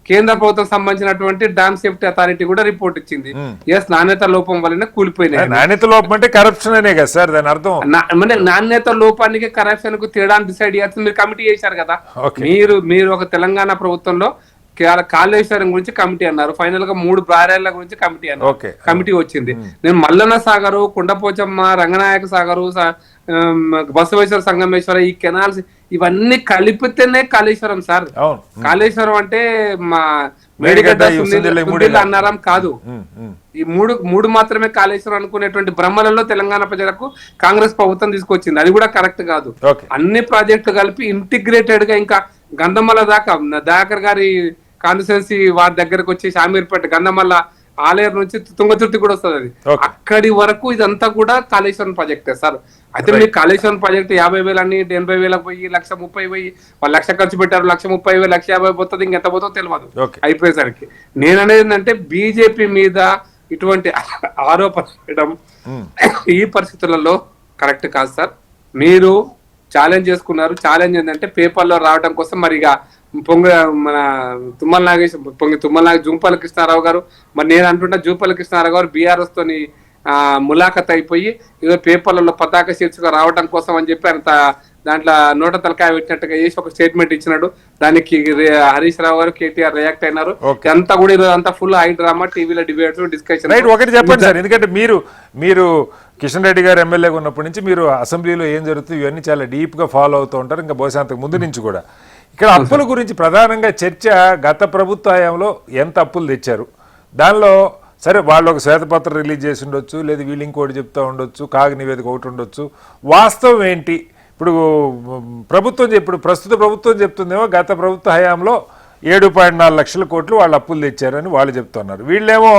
కేంద్ర ప్రభుత్వం సంబంధించినటువంటి డ్యామ్ సేఫ్టీ అథారిటీ కూడా రిపోర్ట్ ఇచ్చింది. ఎస్, నాణ్యత లోపం వల్లనే కూలిపోయినాయి. నాణ్యత లోపం అంటే కరప్షన్ అనే కదా సార్ దాని అర్థం. అంటే నాణ్యత లోపానికి కరప్షన్ కు తేడాన్ని డిసైడ్ చేయాల్సింది మీరు కమిటీ చేశారు కదా. మీరు ఒక తెలంగాణ ప్రభుత్వంలో కాళేశ్వరం గురించి కమిటీ అన్నారు, ఫైనల్ గా 3 బ్రారేళ్ల గురించి కమిటీ అన్నారు, కమిటీ వచ్చింది. నేను మల్లన్న సాగరు, కుండపోచమ్మ, రంగనాయక సాగరు, బసవేశ్వర సంగమేశ్వర, ఈ కెనాల్స్ ఇవన్నీ కలిపితేనే కాళేశ్వరం సార్. కాళేశ్వరం అంటే మా మేడిగడ్డ అన్నారం కాదు. ఈ మూడు మాత్రమే కాళేశ్వరం అనుకునేటువంటి భ్రమలలో తెలంగాణ ప్రజలకు కాంగ్రెస్ ప్రభుత్వం తీసుకొచ్చింది. అది కూడా కరెక్ట్ కాదు. అన్ని ప్రాజెక్టులు కలిపి ఇంటిగ్రేటెడ్ గా ఇంకా గంధమల్ల దాకా దయాకర్ గారి కాన్స్టిట్యున్సీ వారి దగ్గరకు వచ్చి షామీర్పేట గంధమల్ల ఆలయం నుంచి తుంగతుర్తి కూడా వస్తుంది అది. అక్కడి వరకు ఇదంతా కూడా కాళేశ్వరం ప్రాజెక్టే సార్. అయితే మీరు కాళేశ్వరం ప్రాజెక్ట్ 50,000 అని 80,000 పోయి 1,30,000 పోయి వాళ్ళు 1,00,000 ఖర్చు పెట్టారు, 1,30,000 1,50,000 పోతుంది, ఇంకెంత పోతుందో తెలియదు అయిపోయేసరికి. నేను అనేది ఏంటంటే బీజేపీ మీద ఇటువంటి ఆరోపణ చేయడం ఈ పరిస్థితులలో కరెక్ట్ కాదు సార్. మీరు ఛాలెంజ్ చేసుకున్నారు. ఛాలెంజ్ ఏంటంటే పేపర్లో రావడం కోసం మరి ఇక మన జూపల్లి కృష్ణారావు గారు, మరి నేను అంటున్నా జూపల్లి కృష్ణారావు గారు బీఆర్ఎస్ తోని ములాఖత్ అయిపోయి ఏదో పేపర్లలో పతాక శీర్షిక రావడం కోసం అని చెప్పి అంత దాంట్లో నోట తలకాయ పెట్టినట్టుగా చేసి ఒక స్టేట్మెంట్ ఇచ్చినాడు. దానికి హరీష్ రావు గారు కేటీఆర్ రియాక్ట్ అయినారు. అంతా కూడా ఈరోజు అంతా ఫుల్ హై డ్రామా, టీవీలో డిబేట్ డిస్కషన్. ఒకటి చెప్పండి సార్, ఎందుకంటే మీరు కిషన్ రెడ్డి గారు ఎమ్మెల్యేగా ఉన్నప్పటి నుంచి మీరు అసెంబ్లీలో ఏం జరుగుతుంది ఇవన్నీ చాలా డీప్ గా ఫాలో అవుతూ ఉంటారు, ఇంకా బహుశా అంతకు ముందు నుంచి కూడా. ఇక్కడ అప్పుల గురించి ప్రధానంగా చర్చ గత ప్రభుత్వ హయాంలో ఎంత అప్పులు తెచ్చారు, దానిలో సరే వాళ్ళు ఒక శ్వేతపత్రం రిలీజ్ చేసి ఉండొచ్చు, లేదా వీళ్ళు ఇంకోటి చెప్తూ ఉండొచ్చు, కాగ్ నివేదిక ఒకటి ఉండొచ్చు. వాస్తవం ఏంటి? ఇప్పుడు ప్రస్తుత ప్రభుత్వం చెప్తుందేమో గత ప్రభుత్వ హయాంలో 7.4 లక్షల కోట్లు వాళ్ళు అప్పులు తెచ్చారని వాళ్ళు చెప్తున్నారు. వీళ్ళేమో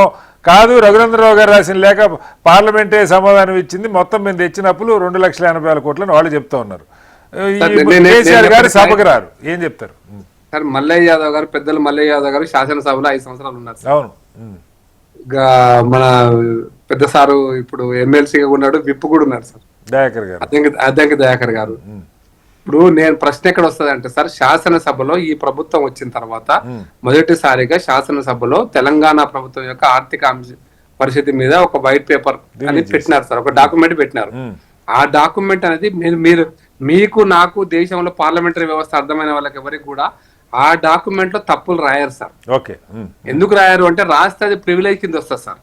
కాదు, రఘునందనరావు గారు రాసిన లేఖ పార్లమెంటే సమాధానం ఇచ్చింది, మొత్తం మేము తెచ్చిన అప్పులు 2,80,000 కోట్లని వాళ్ళు చెప్తూ ఉన్నారు. కేసీఆర్ గారు సభకు రారు, ఏం చెప్తారు? సార్ మల్లయ్య యాదవ్ గారు, పెద్దలు మల్లయ్య యాదవ్ గారు శాసనసభలో 5 సంవత్సరాలు ఉన్నారు. అవును. మన పెద్ద సారు ఇప్పుడు ఎమ్మెల్సీగా ఉన్నాడు, విప్ కూడా ఉన్నారు సార్, దయాకర్ గారు, అద్దంకి దయాకర్ గారు. ఇప్పుడు నేను ప్రశ్న ఎక్కడ వస్తుంది అంటే సార్, శాసనసభలో ఈ ప్రభుత్వం వచ్చిన తర్వాత మొదటిసారిగా శాసనసభలో తెలంగాణ ప్రభుత్వం యొక్క ఆర్థిక పరిస్థితి మీద ఒక వైట్ పేపర్ అనేది పెట్టినారు సార్, ఒక డాక్యుమెంట్ పెట్టినారు. ఆ డాక్యుమెంట్ అనేది మీకు నాకు దేశంలో పార్లమెంటరీ వ్యవస్థ అర్థమైన వాళ్ళకి ఎవరికి కూడా ఆ డాక్యుమెంట్ లో తప్పులు రాయారు సార్. ఎందుకు రాయారు అంటే రాస్తే అది ప్రివిలేజ్ కింద వస్తుంది సార్.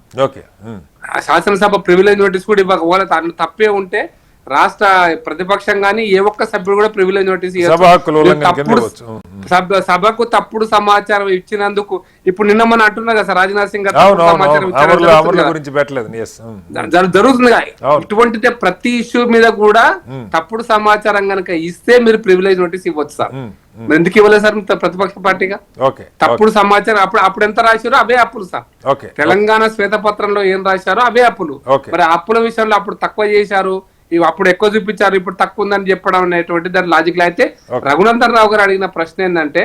శాసనసభ ప్రివిలేజ్ నోటీస్ కూడా ఇవ్వకపోతే దాంట్లో తప్పే ఉంటే రాష్ట్ర ప్రతిపక్షం గానీ ఏ ఒక్క సభ్యుడు కూడా ప్రివిలేజ్ నోటీస్ సభకు తప్పుడు సమాచారం ఇచ్చినందుకు ఇప్పుడు నిన్న మనం అంటున్నా కదా సార్, రాజ్నాథ్ సింగ్ సమాచారం జరుగుతుంది. ఇటువంటి ప్రతి ఇష్యూ మీద కూడా తప్పుడు సమాచారం కనుక ఇస్తే మీరు ప్రివిలేజ్ నోటీస్ ఇవ్వచ్చు సార్. ఎందుకు ఇవ్వలేదు సార్ ప్రతిపక్ష పార్టీగా? తప్పుడు సమాచారం అప్పుడు ఎంత రాశారో అవే అప్పులు సార్. తెలంగాణ శ్వేతపత్రంలో ఏం రాశారో అవే అప్పులు. మరి అప్పుల విషయంలో అప్పుడు తక్కువ చేశారు, అప్పుడు ఎక్కువ చూపించారు, ఇప్పుడు తక్కువ ఉందని చెప్పడం అనేటువంటి దాని లాజిక్ లో. అయితే రఘునందన్ రావు గారు అడిగిన ప్రశ్న ఏంటంటే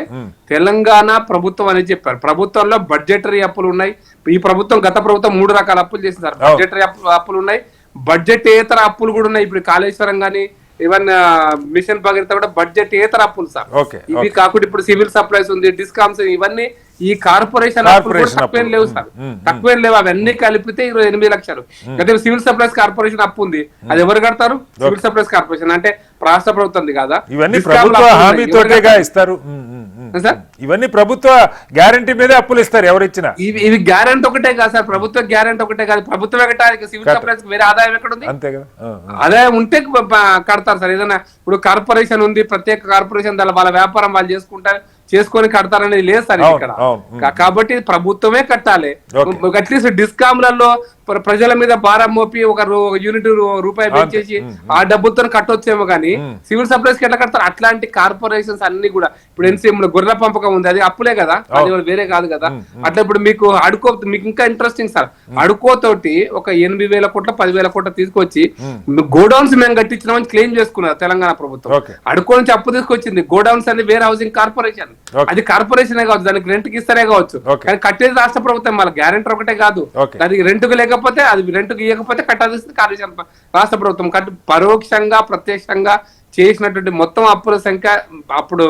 తెలంగాణ ప్రభుత్వం అని చెప్పారు, ప్రభుత్వంలో బడ్జెటరీ అప్పులు ఉన్నాయి. ఈ ప్రభుత్వం గత ప్రభుత్వం 3 రకాల అప్పులు చేసింది. బడ్జెటరీ అప్పులు ఉన్నాయి, బడ్జెటేతర అప్పులు కూడా ఉన్నాయి. ఇప్పుడు కాళేశ్వరం గానీ ఈవెన్ మిషన్ భగీరథ కూడా బడ్జెటేతర అప్పులు సార్. ఇవి కాకుండా ఇప్పుడు సివిల్ సప్లైస్ ఉంది, డిస్కామ్స్, ఇవన్నీ ఈ కార్పొరేషన్ తక్కువేం లేవు సార్, తక్కువేం లేవు. అవన్నీ కలిపితే 8 లక్షలు. అదే సివిల్ సప్లైస్ కార్పొరేషన్ అప్పు ఉంది, అది ఎవరు కడతారు? సివిల్ సప్లైస్ కార్పొరేషన్ అంటే రాష్ట్ర ప్రభుత్వం కాదా? ఇవన్నీ ప్రభుత్వ గ్యారంటీ మీద అప్పులు ఇస్తారు ఎవరు ఇచ్చినా. ఇవి గ్యారంటీ ఒకటే కాదు సార్, ప్రభుత్వ గ్యారంటీ ఒకటే కాదు. ప్రభుత్వం ఎక్కడానికి సివిల్ సప్లైస్ వేరే ఆదాయం ఎక్కడ ఉంది? అంతే కదా, ఆదాయం ఉంటే కడతారు సార్. ఏదైనా ఇప్పుడు కార్పొరేషన్ ఉంది, ప్రత్యేక కార్పొరేషన్, వాళ్ళ వ్యాపారం వాళ్ళు చేసుకొని కడతారనేది లేదు సార్ ఇక్కడ. కాబట్టి ప్రభుత్వమే కట్టాలి. అట్లీస్ట్ డిస్కామ్లలో ప్రజల మీద భారం మోపి ఒక యూనిట్ రూపాయి పెంచేసి ఆ డబ్బులతో కట్టొచ్చేమో కానీ సివిల్ సప్లైస్ కి ఎట్లా కడతారు? అట్లాంటి కార్పొరేషన్స్ అన్ని కూడా ఇప్పుడు ఎన్సీఎం లో గొర్రెల పంపకం ఉంది, అది అప్పులే కదా, అది వేరే కాదు కదా. అట్లా ఇప్పుడు మీకు మీకు ఇంకా ఇంట్రెస్టింగ్ సార్, అడుకోతోటి ఒక 8,000 కోట్ల 10,000 కోట్ల తీసుకొచ్చి గోడౌన్స్ మేము కట్టించినామని క్లెయిమ్ చేసుకున్నారు తెలంగాణ ప్రభుత్వం. అడుకో నుంచి అప్పు తీసుకొచ్చింది. గోడౌన్స్ అనేది వేర్ హౌసింగ్ కార్పొరేషన్, అది కార్పొరేషన్ కావచ్చు, దానికి రెంట్ కి ఇస్తారే కావచ్చు, కానీ కట్టేది రాష్ట్ర ప్రభుత్వం. మళ్ళీ గ్యారెంటర్ ఒకటే కాదు, దానికి రెంట్కు లేకపోతే అది రెంట్కు ఇవ్వకపోతే కట్టాల్సింది కార్పొరేషన్ రాష్ట్ర ప్రభుత్వం. పరోక్షంగా ప్రత్యక్షంగా చేసినటువంటి మొత్తం అప్పుల సంఖ్య అప్పుడు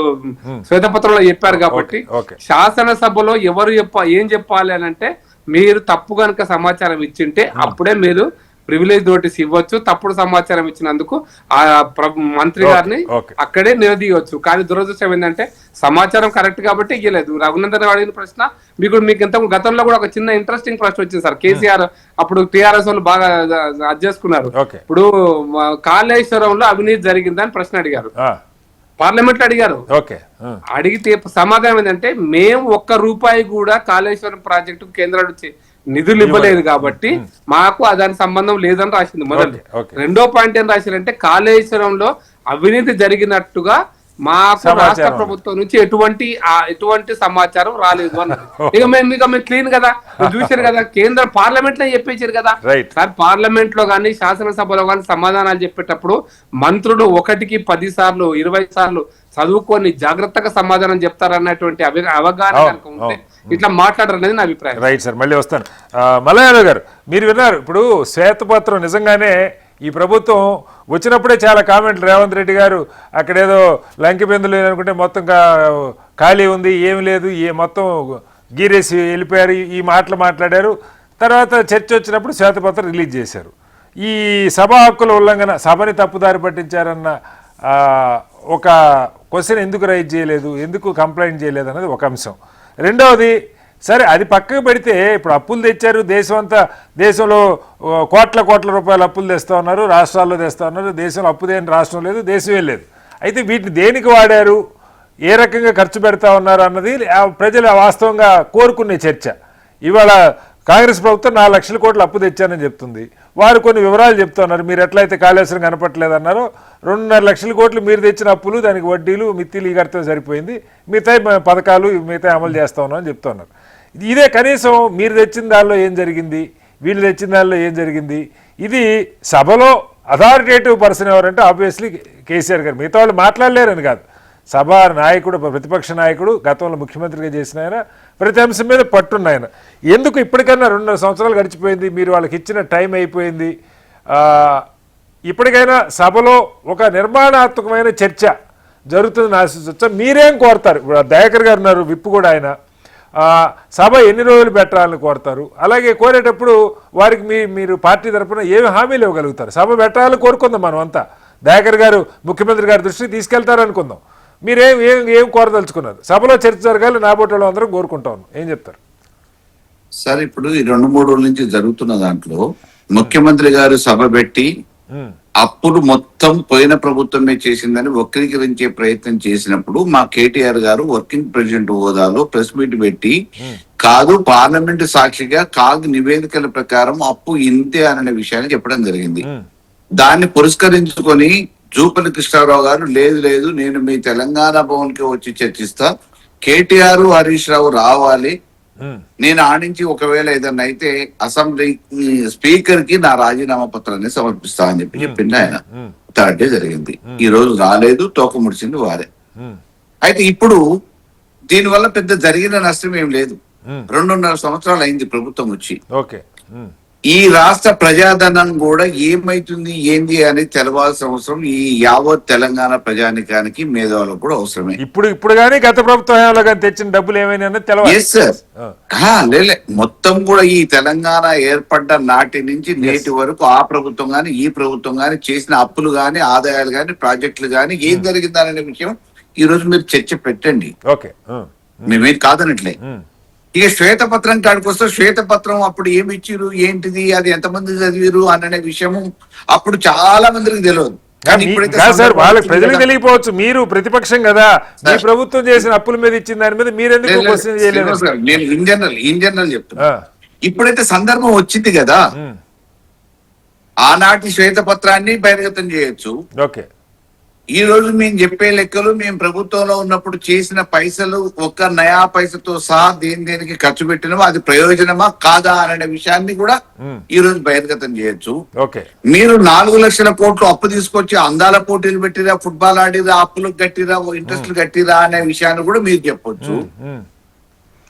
శ్వేతపత్రంలో చెప్పారు. కాబట్టి శాసనసభలో ఎవరు ఏం చెప్పాలి అని అంటే, మీరు తప్పు కనుక సమాచారం ఇచ్చింటే అప్పుడే మీరు ప్రివిలేజ్ నోటీస్ ఇవ్వచ్చు. తప్పుడు సమాచారం ఇచ్చినందుకు ఆ మంత్రి గారిని అక్కడే నిలదీయవచ్చు. కానీ దురదృష్టం ఏంటంటే సమాచారం కరెక్ట్ కాబట్టి ఇవ్వలేదు. రఘునందన్ అడిగిన ప్రశ్న మీకు ఇంత గతంలో కూడా ఒక చిన్న ఇంట్రెస్టింగ్ ప్రశ్న వచ్చింది సార్. కేసీఆర్ అప్పుడు టీఆర్ఎస్ వాళ్ళు బాగా అది చేసుకున్నారు. ఇప్పుడు కాళేశ్వరంలో అవినీతి జరిగిందని ప్రశ్న అడిగారు, పార్లమెంట్ లో అడిగారు. అడిగితే సమాధానం ఏంటంటే, మేము 1 రూపాయి కూడా కాళేశ్వరం ప్రాజెక్టు కేంద్రం నుంచి నిధులు ఇవ్వలేదు కాబట్టి మాకు దానికి సంబంధం లేదని రాసింది మొదలు. రెండో పాయింట్ ఏం రాశారంటే, కాళేశ్వరంలో అవినీతి జరిగినట్టుగా మాకు రాష్ట్ర ప్రభుత్వం నుంచి ఎటువంటి సమాచారం రాలేదు అన్నది. ఇక మేము క్లీన్ కదా, చూసారు కదా, కేంద్ర పార్లమెంట్ లో చెప్పేశారు కదా సార్. పార్లమెంట్ లో గానీ శాసనసభలో గానీ సమాధానాలు చెప్పేటప్పుడు మంత్రులు 1కి 10 సార్లు 20 సార్లు చదువుకొని జాగ్రత్తగా సమాధానం చెప్తారన్నటువంటి అవగాహన కనుక ఉంటే ఇట్లా మాట్లాడారనేది నా అభిప్రాయం. రైట్ సార్, మళ్ళీ వస్తాను. మలయాళ గారు, మీరు విన్నారు ఇప్పుడు శ్వేతపత్రం. నిజంగానే ఈ ప్రభుత్వం వచ్చినప్పుడే చాలా కామెంట్లు. రేవంత్ రెడ్డి గారు అక్కడేదో లంకి బెందులు లేదనుకుంటే మొత్తం ఖాళీ ఉంది, ఏమి లేదు, మొత్తం గీరేసి వెళ్ళిపోయారు, ఈ మాటలు మాట్లాడారు. తర్వాత చర్చ వచ్చినప్పుడు శ్వేతపత్రం రిలీజ్ చేశారు. ఈ సభా హక్కుల ఉల్లంఘన, సభని తప్పుదారి పట్టించారన్న ఒక క్వశ్చన్ ఎందుకు రైజ్ చేయలేదు, ఎందుకు కంప్లైంట్ చేయలేదు అన్నది ఒక అంశం. రెండవది, సరే అది పక్కకు పెడితే ఇప్పుడు అప్పులు తెచ్చారు, దేశంలో కోట్ల రూపాయలు అప్పులు తెస్తూ ఉన్నారు, రాష్ట్రాల్లో తెస్తూ ఉన్నారు. దేశంలో అప్పు దేని రాష్ట్రం లేదు, దేశమే లేదు. అయితే వీటిని దేనికి వాడారు, ఏ రకంగా ఖర్చు పెడతా ఉన్నారు అన్నది ప్రజలు వాస్తవంగా కోరుకునే చర్చ. ఇవాళ కాంగ్రెస్ ప్రభుత్వం 4 లక్షల కోట్లు అప్పు తెచ్చానని చెప్తుంది. వారు కొన్ని వివరాలు చెప్తున్నారు. మీరు ఎట్లయితే కాళేశ్వరం కనపట్లేదన్నారో 2.5 లక్షల కోట్లు మీరు తెచ్చిన అప్పులు, దానికి వడ్డీలు మిత్తిలు ఈ కడితే సరిపోయింది, మిగతా పథకాలు మిగతా అమలు చేస్తా ఉన్నాం అని చెప్తున్నారు. ఇదే కనీసం మీరు తెచ్చిన దానిలో ఏం జరిగింది, వీళ్ళు తెచ్చిన దానిలో ఏం జరిగింది? ఇది సభలో అథారిటేటివ్ పర్సన్ ఎవరంటే ఆబ్వియస్లీ కేసీఆర్ గారు. మిగతా వాళ్ళు మాట్లాడలేరని కాదు, సభా నాయకుడు, ప్రతిపక్ష నాయకుడు, గతంలో ముఖ్యమంత్రిగా చేసిన ఆయన, ప్రతి అంశం మీద పట్టున్న ఆయన. ఎందుకు ఇప్పటికైనా 2.5 సంవత్సరాలు గడిచిపోయింది, మీరు వాళ్ళకి ఇచ్చిన టైం అయిపోయింది, ఇప్పటికైనా సభలో ఒక నిర్మాణాత్మకమైన చర్చ జరుగుతుందని ఆశించవచ్చా? మీరేం కోరుతారు? ఇప్పుడు దయాకర్ గారు ఉన్నారు, విప్పు కూడా ఆయన, సభ ఎన్ని రోజులు పెట్టాలని కోరుతారు? అలాగే కోరేటప్పుడు వారికి మీరు పార్టీ తరఫున ఏమి హామీలు ఇవ్వగలుగుతారు? సభ పెట్టాలని కోరుకుందాం మనం అంతా, దయాకర్ గారు ముఖ్యమంత్రి గారి దృష్టికి తీసుకెళ్తారనుకుందాం. మీరేం కోరదలుచుకున్నారు? సభలో చర్చ జరగాలి, నాబోటోళ్ళు అందరం కోరుకుంటా ఉన్నాం, ఏం చెప్తారు? సార్, ఇప్పుడు ఈ 2-3 రోజుల నుంచి జరుగుతున్న దాంట్లో ముఖ్యమంత్రి గారు సభ పెట్టి అప్పుడు మొత్తం పోయిన ప్రభుత్వమే చేసిందని వక్రీకరించే ప్రయత్నం చేసినప్పుడు మా కేటీఆర్ గారు వర్కింగ్ ప్రెసిడెంట్ హోదాలో ప్రెస్ మీట్ పెట్టి కాదు, పార్లమెంట్ సాక్షిగా కాగ్ నివేదికల ప్రకారం అప్పు ఇంతే అనే విషయాన్ని చెప్పడం జరిగింది. దాన్ని పురస్కరించుకొని జూపల్లి కృష్ణారావు గారు లేదు నేను మీ తెలంగాణ భవన్ కి వచ్చి చర్చిస్తా, కేటీఆర్ హరీష్ రావు రావాలి, నేను ఆడించి ఒకవేళ ఏదన్నా అయితే అసెంబ్లీ స్పీకర్ కి నా రాజీనామా పత్రాన్ని సమర్పిస్తా అని చెప్పింది ఆయన. థర్డే జరిగింది. ఈ రోజు రాలేదు, తోక ముడిచింది వారే. అయితే ఇప్పుడు దీనివల్ల పెద్ద జరిగిన నష్టం ఏం లేదు. 2.5 సంవత్సరాలు అయింది ప్రభుత్వం వచ్చి. ఈ రాష్ట్ర ప్రజాధనం కూడా ఏమైతుంది ఏంది అని తెలవాల్సిన అవసరం ఈ యావత్ తెలంగాణ ప్రజానికానికి, మేధావులకు కూడా అవసరమే. ఇప్పుడు కానీ గత ప్రభుత్వం తెచ్చిన డబ్బులు ఏమైనా తెలవాలి. మొత్తం కూడా ఈ తెలంగాణ ఏర్పడ్డ నాటి నుంచి నేటి వరకు ఆ ప్రభుత్వం గాని ఈ ప్రభుత్వం గాని చేసిన అప్పులు గాని ఆదాయాలు గాని ప్రాజెక్టులు గాని ఏం జరిగిందనే విషయం ఈ రోజు మీరు చర్చ పెట్టండి. మేమేం కాదనట్లే. ఇక శ్వేతపత్రం కాడికి వస్తే శ్వేతపత్రం అప్పుడు ఏమి ఇచ్చిరు, ఏంటిది, అది ఎంతమంది చదివిరు అనే విషయము అప్పుడు చాలా మందికి తెలియదు. వాళ్ళకి ప్రజలకు తెలియకపోవచ్చు. మీరు ప్రతిపక్షం కదా, మీ ప్రభుత్వం చేసిన అప్పుల మీద ఇచ్చిన దాని మీద మీరెందుకు క్వశ్చన్ చేయలేదు? నేను ఇన్ జనరల్ చెప్తున్నా. ఇప్పుడైతే సందర్భం వచ్చింది కదా, ఆనాటి శ్వేతపత్రాన్ని బహిర్గతం చేయొచ్చు. ఓకే, ఈ రోజు మేము చెప్పే లెక్కలు మేము ప్రభుత్వంలో ఉన్నప్పుడు చేసిన పైసలు ఒక్క నయా పైసతో సహా దేనికి ఖర్చు పెట్టినమో అది ప్రయోజనమా కాదా అనే విషయాన్ని కూడా ఈ రోజు బహిర్గతం చేయొచ్చు. మీరు 4 లక్షల కోట్లు అప్పు తీసుకొచ్చి అందాల పోటీలు పెట్టిరా, ఫుట్బాల్ ఆడిరా, అప్పులు కట్టిరా, ఇంట్రెస్ట్లు కట్టిరా అనే విషయాన్ని కూడా మీరు చెప్పొచ్చు.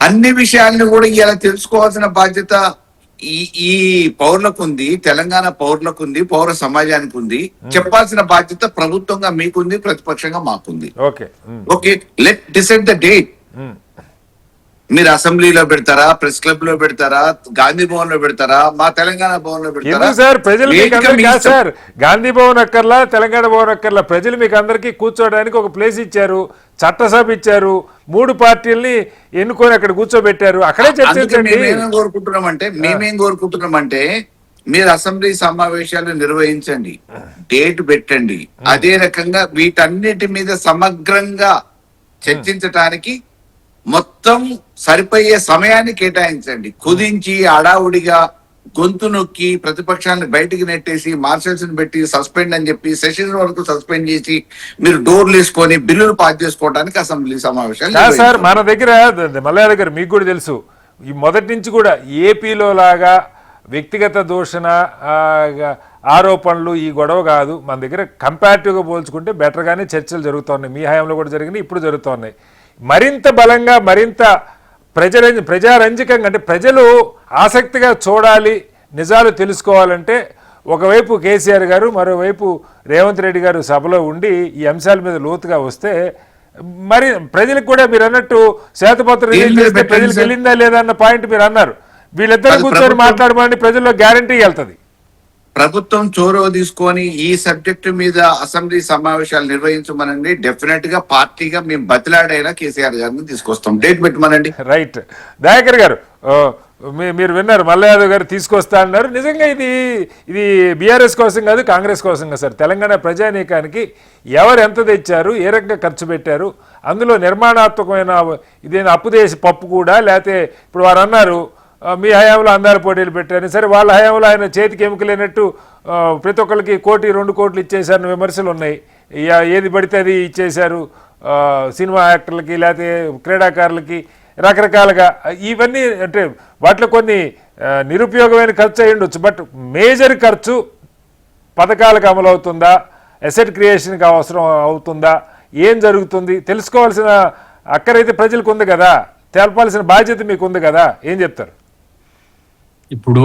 అన్ని విషయాలను కూడా ఇలా తెలుసుకోవాల్సిన బాధ్యత ఈ పౌరులకు ఉంది, తెలంగాణ పౌరులకు ఉంది, పౌర సమాజానికి ఉంది. చెప్పాల్సిన బాధ్యత ప్రభుత్వంగా మీకుంది, ప్రతిపక్షంగా మాకుంది. Okay, let decide the date. మీరు అసెంబ్లీలో పెడతారా, ప్రెస్ క్లబ్ లో పెడతారా, గాంధీ భవన్ లో పెడతారా, మా తెలంగాణ భవన్ లో పెడతారా? సార్, ప్రజలు సార్ గాంధీ భవన్ అక్కర్లా, తెలంగాణ భవన్ అక్కర్లా, ప్రజలు మీకు అందరికీ కూర్చోడానికి ఒక ప్లేస్ ఇచ్చారు, చట్టసభ ఇచ్చారు, 3 పార్టీల్ని ఎన్నుకొని అక్కడ కూర్చోబెట్టారు, అక్కడే చర్చించండి. మేమేం కోరుకుంటున్నామంటే మీరు అసెంబ్లీ సమావేశాలు నిర్వహించండి, డేట్ పెట్టండి. అదే రకంగా వీటన్నిటి మీద సమగ్రంగా చర్చించటానికి మొత్తం సరిపోయే సమయాన్ని కేటాయించండి. కుదించి అడావుడిగా గొంతు నొక్కి ప్రతిపక్షాన్ని బయటికి నెట్టేసి మార్షల్స్ ని పెట్టి సస్పెండ్ అని చెప్పి సెషన్ వరకు సస్పెండ్ చేసి మీరు డోర్లు వేసుకొని బిల్లులు పాస్ చేసుకోవడానికి అసెంబ్లీ సమావేశాలు కాదు సార్, నిర్వహించారు. మన దగ్గర మల్లయ్య దగ్గర మీకు కూడా తెలుసు, ఈ మొదటి నుంచి కూడా ఏపీలో లాగా వ్యక్తిగత దూషణ ఆరోపణలు ఈ గొడవ కాదు. మన దగ్గర కంపారిటివ్గా పోల్చుకుంటే బెటర్గానే చర్చలు జరుగుతున్నాయి. మీ హయాంలో కూడా జరిగినాయి, ఇప్పుడు జరుగుతున్నాయి. మరింత బలంగా, మరింత ప్రజారంజకంగా, అంటే ప్రజలు ఆసక్తిగా చూడాలి, నిజాలు తెలుసుకోవాలంటే ఒకవైపు కేసీఆర్ గారు, మరోవైపు రేవంత్ రెడ్డి గారు సభలో ఉండి ఈ అంశాల మీద లోతుగా వస్తే మరి ప్రజలకు కూడా మీరు అన్నట్టు శ్వేతపత్రం రిలీజ్ చేస్తే ప్రజలకు వెళ్ళిందా లేదా అన్న పాయింట్ మీరు అన్నారు. వీళ్ళిద్దరు కూర్చొని మాట్లాడమని ప్రజల్లో గ్యారంటీ వెళ్తుంది. ప్రభుత్వం చొరవ తీసుకొని ఈ సబ్జెక్టు మీద అసెంబ్లీ సమావేశాలు నిర్వహించమనండి. డెఫినెట్ గా పార్టీగా మేము బతిలాడైనా కేసీఆర్ గారిని తీసుకొస్తాం. డేట్ పెట్టమనండి. రైట్. దయాకర్ గారు, మీరు విన్నారు, మల్లయాదవ్ గారు తీసుకొస్తా అన్నారు. నిజంగా ఇది బీఆర్ఎస్ కోసం కాదు, కాంగ్రెస్ కోసం కాదు సార్. తెలంగాణ ప్రజానీకానికి ఎవరు ఎంత తెచ్చారు, ఏ రకంగా ఖర్చు పెట్టారు, అందులో నిర్మాణాత్మకమైన ఇదేనా అప్పు చేసి పప్పు కూడా, లేకపోతే ఇప్పుడు వారు అన్నారు మీ హయాంలో అందాల పోటీలు పెట్టారు, సరే వాళ్ళ హయాంలో ఆయన చేతికి ఎముకలేనట్టు ప్రతి ఒక్కరికి 1 2 కోట్లు ఇచ్చేశారని విమర్శలు ఉన్నాయి. ఏది పడితే అది ఇచ్చేశారు సినిమా యాక్టర్లకి, లేకపోతే క్రీడాకారులకి, రకరకాలుగా. ఇవన్నీ అంటే వాటిలో కొన్ని నిరుపయోగమైన ఖర్చు అయి ఉండొచ్చు. బట్ మేజర్ ఖర్చు పథకాలకు అమలు అవుతుందా, అసెట్ క్రియేషన్కి అవసరం అవుతుందా, ఏం జరుగుతుంది తెలుసుకోవాల్సిన అక్కరైతే ప్రజలకు ఉంది కదా, తెలపాల్సిన బాధ్యత మీకు ఉంది కదా, ఏం చెప్తారు? ఇప్పుడు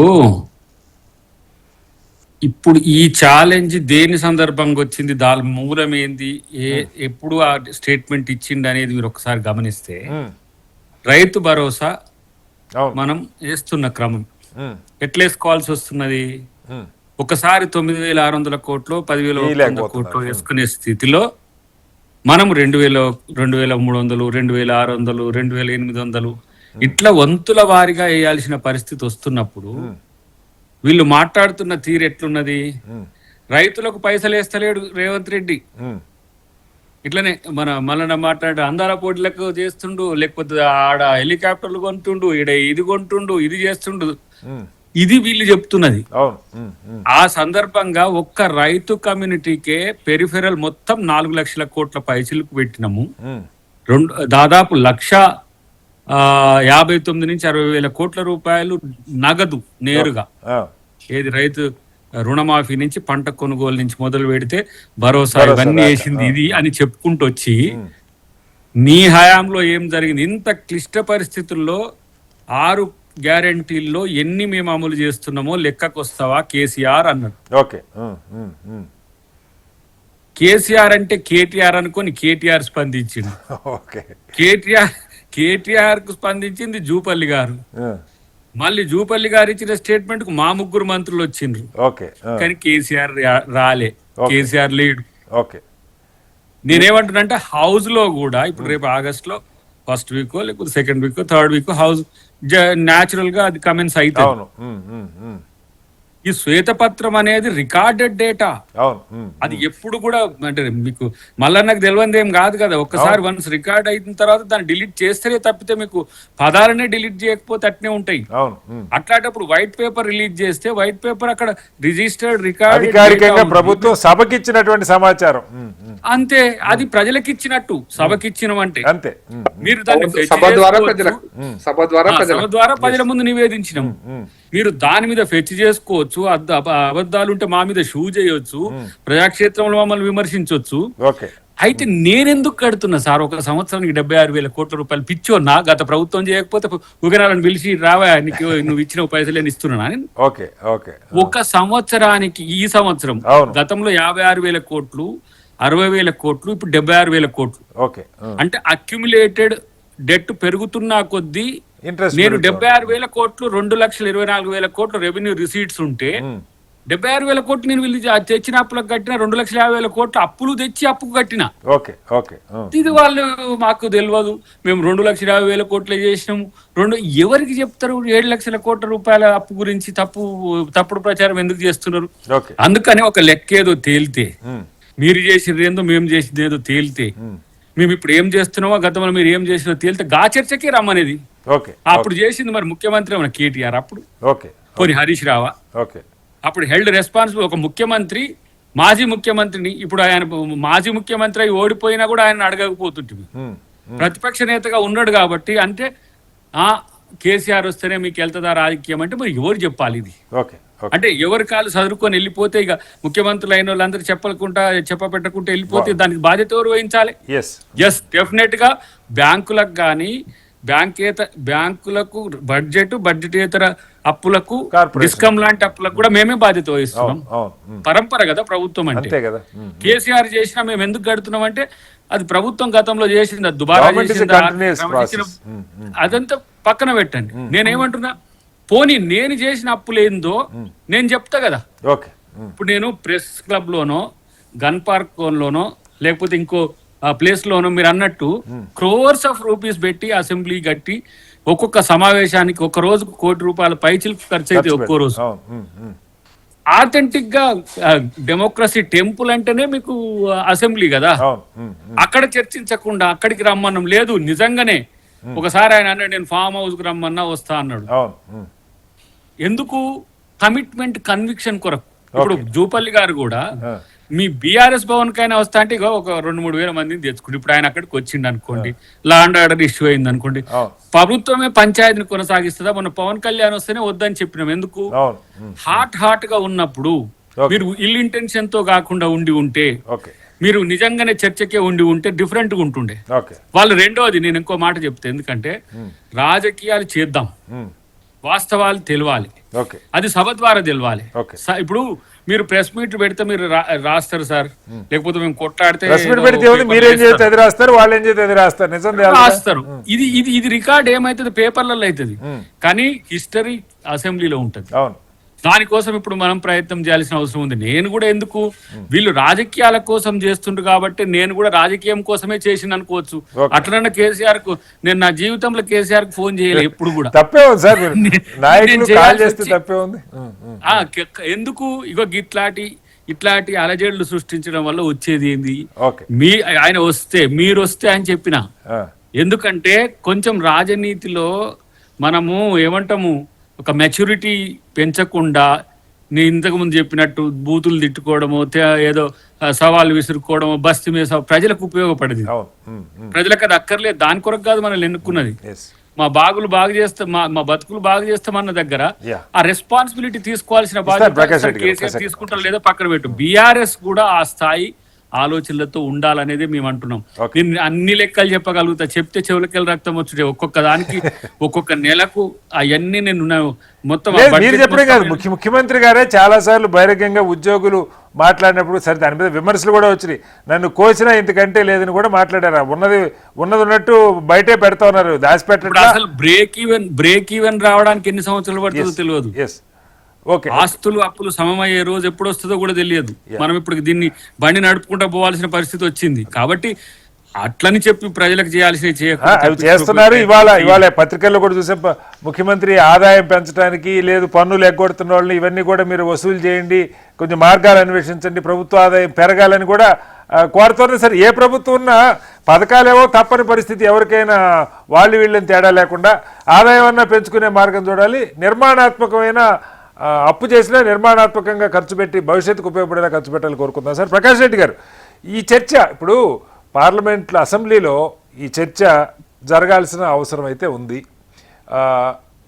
ఈ ఛాలెంజ్ దేని సందర్భంగా వచ్చింది, దాని మూలం ఏంది, ఎప్పుడు ఆ స్టేట్మెంట్ ఇచ్చింది అనేది మీరు ఒకసారి గమనిస్తే, రైతు భరోసా మనం వేస్తున్న క్రమం ఎట్లా వేసుకోవాల్సి వస్తున్నది. ఒకసారి 9,600 కోట్లు 10,100 కోట్లు వేసుకునే స్థితిలో మనం 2,300 2,600 2,800 ఇట్లా వంతుల వారిగా వేయాల్సిన పరిస్థితి వస్తున్నప్పుడు వీళ్ళు మాట్లాడుతున్న తీరు ఎట్లున్నది. రైతులకు పైసలు వేస్తలేడు రేవంత్ రెడ్డి. ఇట్లనే మళ్ళీ మాట్లాడే అందాల పోటీలకు చేస్తుండు, లేకపోతే ఆడ హెలికాప్టర్లు కొంటుండు, ఈడ ఇది కొంటుండు, ఇది చేస్తుండు, ఇది వీళ్ళు చెప్తున్నది. ఆ సందర్భంగా ఒక్క రైతు కమ్యూనిటీకే పెరిఫెరల్ మొత్తం 4 లక్షల కోట్ల పైసలకు పెట్టినాము. దాదాపు 1,59,000 నుంచి 60,000 కోట్ల రూపాయలు నగదు నేరుగా ఏది రైతు రుణమాఫీ నుంచి పంట కొనుగోలు నుంచి మొదలు పెడితే భరోసా ఇవన్నీ వేసింది ఇది అని చెప్పుకుంటూ వచ్చి, నీ హయాంలో ఏం జరిగింది, ఇంత క్లిష్ట పరిస్థితుల్లో 6 గ్యారంటీల్లో ఎన్ని మేము అమలు చేస్తున్నామో లెక్కకు వస్తావా కేసీఆర్ అన్నాడు. కేసీఆర్ అంటే కేటీఆర్ అనుకొని కేటీఆర్ స్పందించింది. కేటీఆర్ కు స్పందించింది జూపల్లి గారు. మళ్ళీ జూపల్లి గారు ఇచ్చిన స్టేట్మెంట్ కు మా 3 మంత్రులు వచ్చిండ్రు. కానీ కేసీఆర్ రాలే, కేసీఆర్ లేడు. నేనేమంటున్నా హౌస్ లో కూడా ఇప్పుడు రేపు ఆగస్ట్ లో ఫస్ట్ వీక్ లేకపోతే second week third week house natural గా అది కమెన్స్ అయితే ఈ శ్వేతపత్రం అనేది రికార్డెడ్ డేటా. అది ఎప్పుడు కూడా అంటే మీకు మళ్ళా నాకు తెలియదు ఏం కాదు కదా. ఒక్కసారి వన్స్ రికార్డ్ అయిన తర్వాత దాన్ని డిలీట్ చేస్తేనే తప్పితే మీకు పదాలనే డిలీట్ చేయకపోతే అట్నే ఉంటాయి. అట్లాంటప్పుడు వైట్ పేపర్ రిలీజ్ చేస్తే వైట్ పేపర్ అక్కడ రిజిస్టర్డ్ రికార్డ్ ప్రభుత్వం సభకి ఇచ్చినటువంటి సమాచారం అంతే. అది ప్రజలకు ఇచ్చినట్టు సభకి ఇచ్చినమంటే అంతే. మీరు దాన్ని సభ ద్వారా ప్రజల ముందు నివేదించినాం. మీరు దాని మీద ఫెచ్ చేసుకోవచ్చు, అబద్ధాలు ఉంటే మా మీద షూ చేయొచ్చు, ప్రజాక్షేత్రంలో మమ్మల్ని విమర్శించవచ్చు. అయితే నేనెందుకు కడుతున్నా సార్ ఒక సంవత్సరానికి 76,000 కోట్ల రూపాయలు పిచ్చోన్నా? గత ప్రభుత్వం చేయకపోతే ఉగనాలను పిలిచి రావా నీకు నువ్వు ఇచ్చిన పైసలు ఇస్తున్నా. ఒక సంవత్సరానికి ఈ సంవత్సరం గతంలో 56,000 కోట్లు 60,000 కోట్లు ఇప్పుడు 76,000 కోట్లు. అంటే అక్యుములేటెడ్ డెట్ పెరుగుతున్నా కొద్దీ నేను 76,000 కోట్లు 2,24,000 కోట్లు రెవెన్యూ రిసీట్స్ ఉంటే 76,000 కోట్లు నేను వీళ్ళు తెచ్చిన అప్పులకు కట్టిన 2,50,000 కోట్లు అప్పులు తెచ్చి అప్పుకు కట్టిన. ఇది వాళ్ళు మాకు తెలియదు, మేము 2,50,000 కోట్లు చేసినాము. ఎవరికి చెప్తారు 7 లక్షల కోట్ల రూపాయల అప్పు గురించి? తప్పుడు ప్రచారం ఎందుకు చేస్తున్నారు? అందుకని ఒక లెక్క ఏదో తేలితే, మీరు చేసింది ఏందో మేము చేసింది ఏదో తేలితే, మేము ఇప్పుడు ఏం చేస్తున్నామో గతంలో మీరు ఏం చేసినో తేలితే గా చర్చకే రమ్మనేది. అప్పుడు చేసింది మరి ముఖ్యమంత్రి కేటీఆర్. అప్పుడు పోనీ హరీష్ రావా? ఓకే. అప్పుడు హెల్డ్ రెస్పాన్సిబుల్ ఒక ముఖ్యమంత్రి, మాజీ ముఖ్యమంత్రిని, ఇప్పుడు ఆయన మాజీ ముఖ్యమంత్రి అయి ఓడిపోయినా కూడా ఆయన అడగకపోతుంటుంది. ప్రతిపక్ష నేతగా ఉన్నాడు కాబట్టి, అంటే కేసీఆర్ వస్తేనే మీకు వెళ్తుందా రాజకీయం అంటే మరి ఎవరు చెప్పాలి ఇది? ఓకే. అంటే ఎవరి కాళ్ళు చదువుకొని వెళ్ళిపోతే, ఇక ముఖ్యమంత్రులు అయిన వాళ్ళందరూ చెప్పపెట్టకుంటే వెళ్ళిపోతే దానికి బాధ్యత ఎవరు వహించాలి? ఎస్, డెఫినెట్ గా బ్యాంకులకు కానీ, బ్యాంకులకు బడ్జెటేతర అప్పులకు, డిస్కమ్ లాంటి అప్పులకు కూడా మేమే బాధ్యత వహిస్తున్నాం. పరంపర కదా ప్రభుత్వం అంటే. కేసీఆర్ చేసినా మేము ఎందుకు కడుతున్నాం అంటే అది ప్రభుత్వం గతంలో చేసింది, అది దుబారా చేసింది, అదంతా పక్కన పెట్టండి. నేనేమంటున్నా, పోనీ నేను చేసిన అప్పులేందో నేను చెప్తా కదా. ఇప్పుడు నేను ప్రెస్ క్లబ్ లోనో, గన్ పార్క్ లోనో, లేకపోతే ఇంకో ప్లేస్ లోనో మీరు అన్నట్టు క్రోర్స్ ఆఫ్ రూపీస్ పెట్టి అసెంబ్లీ కట్టి ఒక్కొక్క సమావేశానికి ఒక రోజుకు ₹1,00,00,000 పైచిలకు ఖర్చు అయితే ఒక్కో రోజు. ఆథెంటిక్ గా డెమోక్రసీ టెంపుల్ అంటేనే మీకు అసెంబ్లీ కదా. అక్కడ చర్చించకుండా అక్కడికి రమ్మనం లేదు. నిజంగానే ఒకసారి ఆయన అన్నాడు, నేను ఫామ్ హౌస్ కు రమ్మన్నా వస్తా అన్నాడు. ఎందుకు? కమిట్మెంట్, కన్విక్షన్ కొరకు. ఇప్పుడు జూపల్లి గారు కూడా మీ బీఆర్ఎస్ భవన్ కైనా వస్తా అంటే ఇక ఒక 2-3 వేల మందిని తెచ్చుకుంటే, ఇప్పుడు ఆయన అక్కడికి వచ్చిండు అనుకోండి, లా అండ్ ఆర్డర్ ఇష్యూ అయింది అనుకోండి, ప్రభుత్వమే పంచాయతీని కొనసాగిస్తుందా? మన పవన్ కళ్యాణ్ వస్తేనే వద్దని చెప్పినాం. ఎందుకు? హాట్ గా ఉన్నప్పుడు మీరు ఇల్ ఇంటెన్షన్ తో కాకుండా ఉంటే, మీరు నిజంగానే చర్చకే ఉంటే డిఫరెంట్ గా ఉంటుండే వాళ్ళు. రెండోది నేను ఇంకో మాట చెప్తే, ఎందుకంటే రాజకీయాలు చేద్దాం, వాస్తవాలు తెలవాలి, అది సభ ద్వారా తెలవాలి. ఇప్పుడు మీరు ప్రెస్ మీట్ పెడితే మీరు రాస్తారు సార్, లేకపోతే మేము కొట్లాడితే రాస్తారు. ఇది రికార్డ్ ఏమైతుంది, పేపర్లలో అవుతుంది, కానీ హిస్టరీ అసెంబ్లీలో ఉంటది. దానికోసం ఇప్పుడు మనం ప్రయత్నం చేయాల్సిన అవసరం ఉంది. నేను కూడా ఎందుకు, వీళ్ళు రాజకీయాల కోసం చేస్తుండ్రు కాబట్టి నేను కూడా రాజకీయం కోసమే చేసిన అనుకోవచ్చు. అట్లన్నా కేసీఆర్ కు నేను నా జీవితంలో కేసీఆర్ కు ఫోన్ చేయలేదు ఎప్పుడు కూడా. ఎందుకు? ఇగో ఇట్లాంటి అలజడులు సృష్టించడం వల్ల వచ్చేది ఏంది? ఆయన వస్తే, మీరు వస్తే అని చెప్పిన. ఎందుకంటే కొంచెం రాజనీతిలో మనము ఏమంటాము, ఒక మెచ్యూరిటీ పెంచకుండా, నేను ఇంతకు ముందు చెప్పినట్టు బూతులు తిట్టుకోవడము, ఏదో సవాళ్ళు విసురుకోవడము, బస్తీ మీద ప్రజలకు ఉపయోగపడేది. ప్రజలకు అది అక్కర్లేదు. దాని కొరకు కాదు మనల్ని ఎన్నుకున్నది. మా బాగులు బాగు చేస్తే, మా బతుకులు బాగు చేస్తామన్న దగ్గర ఆ రెస్పాన్సిబిలిటీ తీసుకోవాల్సిన బాధ్యత కేసీఆర్ తీసుకుంటారు లేదో పక్కన పెట్టు. బీఆర్ఎస్ కూడా ఆ స్థాయి ఆలోచనలతో ఉండాలనేది మేము అంటున్నాం. నేను అన్ని లెక్కలు చెప్పగలుగుతా, చెప్తే చెవులకెళ్ళి రక్తం వచ్చుంటే ఒక్కొక్క దానికి ఒక్కొక్క నెలకు అవన్నీ నేను మొత్తం చెప్పడం కాదు. ముఖ్యమంత్రి గారే చాలా సార్లు బహిరంగంగా ఉద్యోగులు మాట్లాడినప్పుడు, సరే దాని మీద విమర్శలు కూడా వచ్చినాయి, నన్ను కోసినా ఇంతకంటే లేదని కూడా మాట్లాడారు. ఉన్నది ఉన్నట్టు బయటే పెడతా ఉన్నారు, దాచిపెట్టడం. అసలు బ్రేక్ ఈవెన్ రావడానికి ఎన్ని సంవత్సరాలు పడుతుందో తెలియదు. ఆస్తులు అప్పులు సమమయ్యే రోజు ఎప్పుడు వస్తుందో కూడా తెలియదు. మనం ఇప్పుడు దీన్ని బండి నడుపుకుంటూ పోవాల్సిన పరిస్థితి వచ్చింది. కాబట్టి అట్లని చెప్పి ప్రజలకు అవి చేస్తున్నారు. ఇవాళ పత్రికల్లో కూడా చూసే, ముఖ్యమంత్రి ఆదాయం పెంచడానికి లేదు, పన్నులు ఎగ్గొడుతున్న వాళ్ళని ఇవన్నీ కూడా మీరు వసూలు చేయండి, కొంచెం మార్గాలు అన్వేషించండి, ప్రభుత్వ ఆదాయం పెరగాలని కూడా కోరుతున్నారు. సరే, ఏ ప్రభుత్వం ఉన్నా పథకాలేవో తప్పని పరిస్థితి, ఎవరికైనా వాళ్ళు వీళ్ళని తేడా లేకుండా ఆదాయం అన్నా పెంచుకునే మార్గం చూడాలి. నిర్మాణాత్మకమైన అప్పు చేసినా నిర్మాణాత్మకంగా ఖర్చు పెట్టి భవిష్యత్తుకు ఉపయోగపడేలా ఖర్చు పెట్టాలని కోరుకుందాం. సార్ ప్రకాష్ రెడ్డి గారు, ఈ చర్చ ఇప్పుడు పార్లమెంట్లో, అసెంబ్లీలో ఈ చర్చ జరగాల్సిన అవసరం అయితే ఉంది.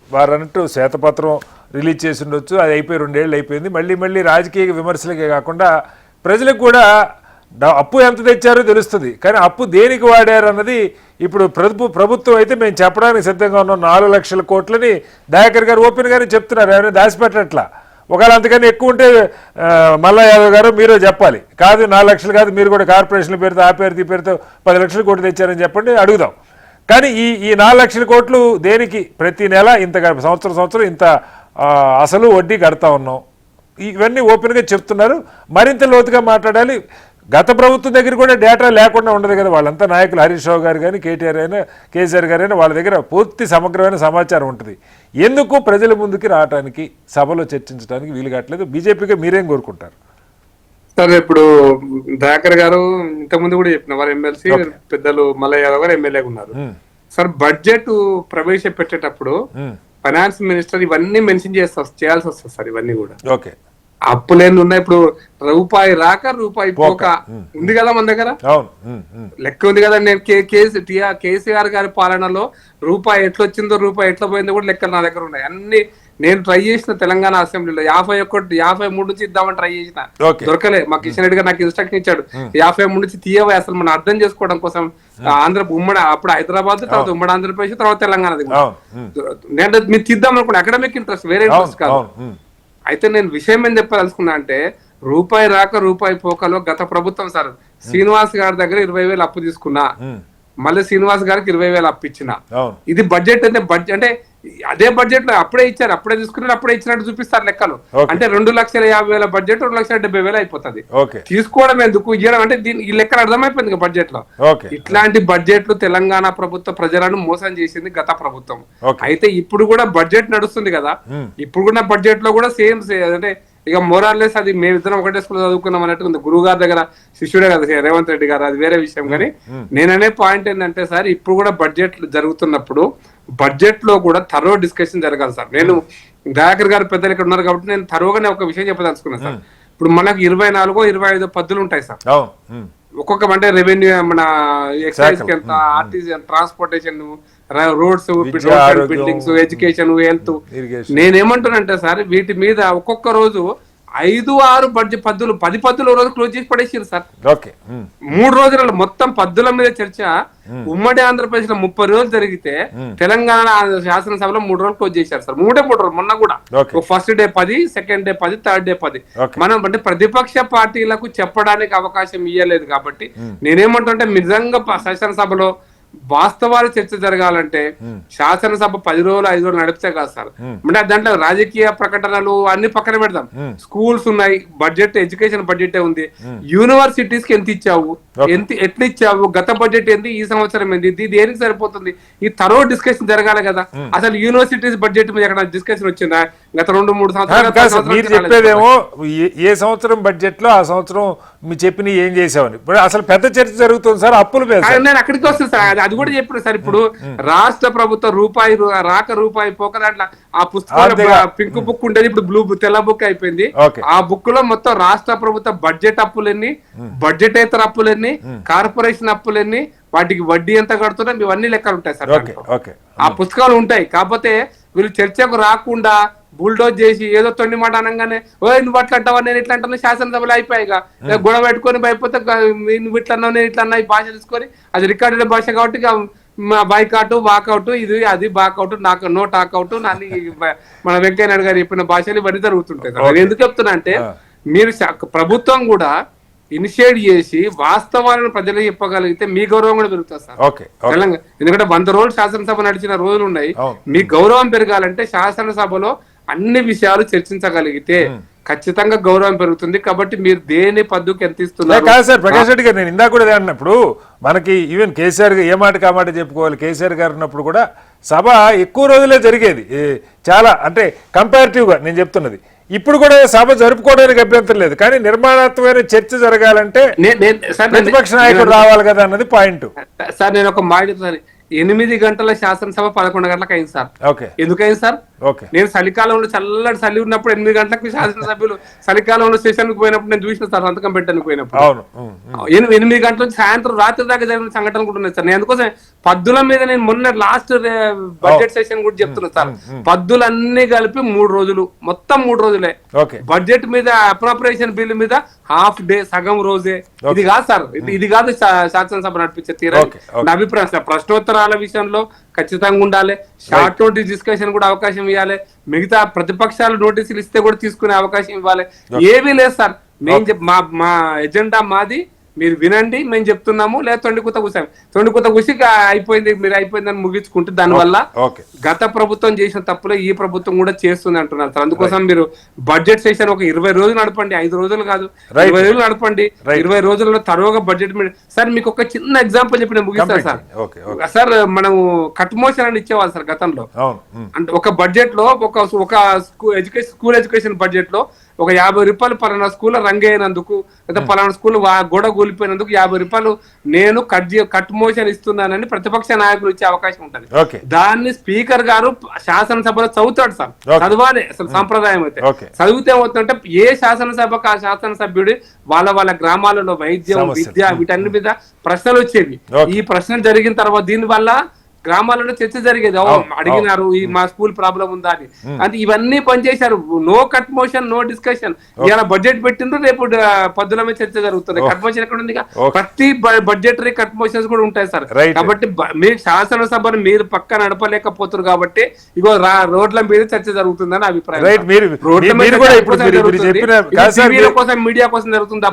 వారు అన్నట్టు శ్వేతపత్రం రిలీజ్ చేసి ఉండొచ్చు, అది అయిపోయి 2 ఏళ్ళు అయిపోయింది. మళ్ళీ రాజకీయ విమర్శలకే కాకుండా ప్రజలకు కూడా అప్పు ఎంత తెచ్చారో తెలుస్తుంది, కానీ అప్పు దేనికి వాడారు అన్నది ఇప్పుడు ప్రభుత్వం అయితే మేము చెప్పడానికి సిద్ధంగా ఉన్నాం. 4 లక్షల కోట్లని దయాకర్ గారు ఓపెన్ గానే చెప్తున్నారు, ఎవరైనా దాచిపెట్టట్లా. ఒకవేళ అంతకన్నా ఎక్కువ ఉంటే మల్లా యాదవ్ గారు మీరే చెప్పాలి, కాదు 4 లక్షలు కాదు, మీరు కూడా కార్పొరేషన్ల పేరుతో ఆ పేరుతో ఈ పేరుతో 10 లక్షల కోట్లు తెచ్చారని చెప్పండి, అడుగుదాం. కానీ ఈ 4 లక్షల కోట్లు దేనికి? ప్రతి నెల ఇంత, సంవత్సరం ఇంత అసలు వడ్డీ కడతా ఉన్నాం. ఇవన్నీ ఓపెన్గా చెప్తున్నారు. మరింత లోతుగా మాట్లాడాలి. గత ప్రభుత్వం దగ్గర కూడా డేటా లేకుండా ఉండదు కదా. వాళ్ళంతా నాయకులు, హరీష్ రావు గారు కానీ, కేసీఆర్ గారు అయినా, వాళ్ళ దగ్గర పూర్తి సమగ్రమైన సమాచారం ఉంటుంది. ఎందుకు ప్రజల ముందుకి రావడానికి, సభలో చర్చించడానికి వీలు కావట్లేదు? బీజేపీగా మీరేం కోరుకుంటారు? సార్, ఇప్పుడు దయాకర్ గారు ఇంతకుముందు కూడా చెప్పిన, వారు ఎమ్మెల్సీ, పెద్దలు మల్లయ్య యాదవ్ గారు ఎమ్మెల్యేగా ఉన్నారు. సార్, బడ్జెట్ ప్రవేశపెట్టేటప్పుడు ఫైనాన్స్ మినిస్టర్ ఇవన్నీ మెన్షన్ చేయాల్సి వస్తుంది సార్. ఇవన్నీ కూడా ఓకే అప్పులేని ఉన్నాయి. ఇప్పుడు రూపాయి రాక రూపాయి పోక ఉంది కదా మన దగ్గర, లెక్క ఉంది కదా. నేను కేసీఆర్ గారి పాలనలో రూపాయి ఎట్లా వచ్చిందో రూపాయి ఎట్లా పోయిందో కూడా లెక్కలు నా దగ్గర ఉన్నాయి అన్ని. నేను ట్రై చేసిన తెలంగాణ అసెంబ్లీలో 53 నుంచి ఇద్దామని ట్రై చేసిన, దొరకలే. మా కిషన్ రెడ్డి గారు నాకు ఇన్స్ట్రక్షన్ ఇచ్చాడు 53 నుంచి తీయవే, అసలు మనం అర్థం చేసుకోవడం కోసం. ఉమ్మడి అప్పుడు హైదరాబాద్, తర్వాత ఉమ్మడి ఆంధ్రప్రదేశ్, తర్వాత తెలంగాణ. నేను మీరు తీద్దాం అనుకున్నా, అకాడమిక్ ఇంట్రెస్ట్, వేరే ఇంట్రెస్ట్ కాదు. అయితే నేను విషయం ఏం చెప్పదలుచుకున్నా అంటే, రూపాయి రాక రూపాయి పోకలో గత ప్రభుత్వం సార్ శ్రీనివాస్ గారి దగ్గర 20,000 అప్పు తీసుకున్నా, మళ్ళీ శ్రీనివాస్ గారికి 20,000 అప్పు ఇచ్చిన. ఇది బడ్జెట్ అంటే అదే బడ్జెట్ లో అప్పుడే ఇచ్చారు, అప్పుడే తీసుకున్నారు, అప్పుడే ఇచ్చినట్టు చూపిస్తారు లెక్కలు. అంటే 2,50,000 బడ్జెట్ 2,70,000 అయిపోతుంది. తీసుకోవడం ఎందుకు, ఇవ్వడం అంటే ఈ లెక్కలు అర్థమైపోయింది బడ్జెట్ లో. ఇట్లాంటి బడ్జెట్లు తెలంగాణ ప్రభుత్వ ప్రజలను మోసం చేసింది గత ప్రభుత్వం. అయితే ఇప్పుడు కూడా బడ్జెట్ నడుస్తుంది కదా, ఇప్పుడు కూడా బడ్జెట్ లో కూడా సేమ్ అంటే ఇక మోరార్లెస్ అది మేమిద్దరం ఒకటే స్కూల్ చదువుకున్నాం అన్నట్టు ఉంది. గురువు గారి దగ్గర శిష్యుడే కదా రేవంత్ రెడ్డి గారు, అది వేరే విషయం. కానీ నేననే పాయింట్ ఏంటంటే సార్, ఇప్పుడు కూడా బడ్జెట్ జరుగుతున్నప్పుడు బడ్జెట్ లో కూడా థరో డిస్కషన్ జరగాలి సార్. నేను దయాకర్ గారు పెద్దలు ఇక్కడ ఉన్నారు కాబట్టి నేను థరోగానే ఒక విషయం చెప్పదలుచుకున్నాను సార్. ఇప్పుడు మనకు 24-25 పద్దులు ఉంటాయి సార్. ఒక్కొక్క అంటే రెవెన్యూ, మన ఎక్సైజ్ కి ఎంత, RTC, transportation, roads, buildings, education, health. నేనేమంటున్నానంటే సార్, వీటి మీద ఒక్కొక్క రోజు 5-6 పద్దులు 10 పద్దులు రోజు క్లోజ్ చేసి పడేసారు సార్. 3 రోజులలో మొత్తం పద్దుల మీద చర్చ ఉమ్మడి ఆంధ్రప్రదేశ్ లో 30 రోజులు జరిగితే తెలంగాణ శాసనసభలో 3 రోజులు క్లోజ్ చేశారు సార్. 3 రోజులు మొన్న కూడా. First day 10, second day 10, third day 10. మనం అంటే ప్రతిపక్ష పార్టీలకు చెప్పడానికి అవకాశం ఇవ్వలేదు కాబట్టి నేనేమంటుంటే, నిజంగా శాసనసభలో వాస్తవాలు చర్చ జరగాలంటే శాసనసభ 10 రోజులు 5 రోజులు నడిపితే కాదు సార్. అంటే దాంట్లో రాజకీయ ప్రకటనలు అన్ని పక్కన పెడదాం. స్కూల్స్ ఉన్నాయి, బడ్జెట్, ఎడ్యుకేషన్ బడ్జెట్ ఉంది, యూనివర్సిటీస్ కి ఎంత ఇచ్చావు, ఎట్లా ఇచ్చావు, గత బడ్జెట్ ఏంది, ఈ సంవత్సరం ఏంది, ఇది దేనికి సరిపోతుంది, ఈ థరో డిస్కషన్ జరగాలి కదా. అసలు యూనివర్సిటీస్ బడ్జెట్ మీద ఎక్కడ డిస్కషన్ వచ్చిందా గత 2-3 సంవత్సరాలు? మీరు చెప్పేదేమో ఏ సంవత్సరం బడ్జెట్ లో ఆ సంవత్సరం మీరు చెప్పిన ఏం చేసామని. అసలు పెద్ద చర్చ జరుగుతుంది సార్ అప్పుల మీద. నేను అక్కడికి వస్తాను సార్, అది కూడా చెప్పారు సార్. ఇప్పుడు రాష్ట్ర ప్రభుత్వం రూపాయి రాక రూపాయి పోక దాంట్లో ఆ పుస్తకం పింక్ బుక్ ఉండేది, ఇప్పుడు తెల్ల బుక్ అయిపోయింది. ఆ బుక్ లో మొత్తం రాష్ట్ర ప్రభుత్వ బడ్జెట్ అప్పులన్నీ, బడ్జెటేతర అప్పులన్నీ, కార్పొరేషన్ అప్పులన్నీ, వాటికి వడ్డీ ఎంత కడుతున్నాం, ఇవన్నీ లెక్కలు ఉంటాయి సార్. ఆ పుస్తకాలు ఉంటాయి. కాకపోతే వీళ్ళు చర్చకు రాకుండా బుల్డోజ్ చేసి ఏదో తొండి మాట అనగానే, ఓ నువ్వు అట్లా అంటావా, నేను ఇట్లా అంటాను, శాసనసభలో అయిపోయాయిగా గొడవ పెట్టుకొని భయపోతే నువ్వు ఇట్లా అన్నావు, నేను ఇట్లా అన్నా, ఈ భాష తీసుకొని అది రికార్డెడ్ భాష కాబట్టి బైకాట్, వాకౌట్, ఇది అది బాకౌట్, నో టాకౌట్, మన వెంకయ్య నాయుడు గారు చెప్పిన భాషలు ఇవన్నీ జరుగుతుంటాయి. నేను ఎందుకు చెప్తున్నా అంటే, మీరు ప్రభుత్వం కూడా ఇనిషియేట్ చేసి వాస్తవాలను ప్రజలకు చెప్పగలిగితే మీ గౌరవం కూడా పెరుగుతుంది సార్ తెలంగాణ. ఎందుకంటే 100 రోజులు శాసనసభ నడిచిన రోజులు ఉన్నాయి. మీ గౌరవం పెరగాలంటే శాసనసభలో అన్ని విషయాలు చర్చించగలిగితే ఖచ్చితంగా గౌరవం పెరుగుతుంది. కాబట్టి మీరు దేని పద్దుకు ఎంత ఇస్తున్నారు? కాదు సార్, ప్రకాష్ రెడ్డి గారు, నేను ఇందాక కూడా అన్నప్పుడు మనకి ఈవెన్ కేసీఆర్ ఏ మాట కామాట చెప్పుకోవాలి, కేసీఆర్ గారు ఉన్నప్పుడు కూడా సభ ఎక్కువ రోజులే జరిగేది చాలా. అంటే కంపారిటివ్గా నేను చెప్తున్నది, ఇప్పుడు కూడా సభ జరుపుకోవడానికి అభ్యంతరం లేదు, కానీ నిర్మాణాత్మకమైన చర్చ జరగాలంటే ప్రతిపక్ష నాయకుడు రావాలి కదా అన్నది పాయింట్ సార్. నేను ఒక మాట చెప్తాను, 8 గంటల శాసనసభ 11 గంటలకు అయింది సార్. ఎందుకైంది సార్? నేను చలికాలంలో చల్లటి చలి ఉన్నప్పుడు 8 గంటలకు శాసనసభ్యులు చలికాలంలో సెషన్ కు పోయినప్పుడు నేను చూసిన సార్, సంతకం పెట్టడానికి పోయినప్పుడు 8 గంటల నుంచి సాయంత్రం రాత్రి దాకా జరిగిన సంఘటనలు కూడా ఉన్నాయి సార్. నేను అందుకోసం పద్దుల మీద నేను మొన్న లాస్ట్ బడ్జెట్ సెషన్ కూడా చెప్తున్నాను సార్. పద్దులన్నీ కలిపి 3 రోజులు, మొత్తం 3 రోజులే. బడ్జెట్ మీద, అప్రోప్రియేషన్ బిల్లు మీద హాఫ్ డే, సగం రోజే. ఇది కాదు సార్, ఇది కాదు శాసనసభ నడిపించే తీరా నా అభిప్రాయం సార్. ప్రశ్నోత్తరాల విషయంలో ఖచ్చితంగా ఉండాలి, షార్ట్ నోటీస్ డిస్కషన్ కూడా అవకాశం ఇవ్వాలి, మిగతా ప్రతిపక్షాలు నోటీసులు ఇస్తే కూడా తీసుకునే అవకాశం ఇవ్వాలి. ఏమీ లేదు సార్. మేము మా ఎజెండా మాది, మీరు వినండి, మేము చెప్తున్నాము. లేదా తొండికుత కూసి అయిపోయింది, మీరు అయిపోయిందని ముగించుకుంటే దానివల్ల గత ప్రభుత్వం చేసిన తప్పులే ఈ ప్రభుత్వం కూడా చేస్తుంది అంటున్నారు సార్. అందుకోసం మీరు బడ్జెట్ సెషన్ ఒక 20 రోజులు నడపండి, 5 రోజులు కాదు, 20 రోజులు నడపండి. 20 రోజుల్లో తరువుగా బడ్జెట్ సార్. మీకు ఒక చిన్న ఎగ్జాంపుల్ చెప్పి నేను ముగిస్తాను సార్. సార్ మనం కట్ మోషన్ అని ఇచ్చేవాళ్ళు సార్ గతంలో. అంటే ఒక బడ్జెట్ లో ఒక స్కూల్ ఎడ్యుకేషన్ బడ్జెట్ లో ఒక 50 రూపాయలు పలానా స్కూల్లో రంగైనందుకు లేదా పలానా స్కూల్ గోడ కూలిపోయినందుకు 50 రూపాయలు నేను కట్ మోషన్ ఇస్తున్నానని ప్రతిపక్ష నాయకులు ఇచ్చే అవకాశం ఉంటుంది. దాన్ని స్పీకర్ గారు శాసనసభలో చదువుతాడు సార్, చదవాలి అసలు సంప్రదాయం అయితే. చదివితే ఏమవుతుందంటే ఏ శాసనసభకు ఆ శాసనసభ్యుడి వాళ్ళ గ్రామాలలో వైద్యం, విద్య వీటన్ని మీద ప్రశ్నలు వచ్చేవి. ఈ ప్రశ్నలు జరిగిన తర్వాత దీని వల్ల గ్రామాలలో చర్చ జరిగేది, అడిగినారు ఈ మా స్కూల్ ప్రాబ్లం ఉందా అని. అంటే ఇవన్నీ పనిచేశారు. No cut motion, no discussion. ఇలా బడ్జెట్ పెట్టిండ్రు, రేపు పద్దుల మీద చర్చ జరుగుతుంది. కట్ మోషన్ ఎక్కడ ఉంది? ప్రతి బడ్జెటరీ కట్ మోషన్స్ కూడా ఉంటాయి సార్. కాబట్టి మీరు శాసనసభను మీరు పక్క నడపలేకపోతారు కాబట్టి ఇగో రోడ్ల మీద చర్చ జరుగుతుందని అభిప్రాయం. మీడియా కోసం జరుగుతుంది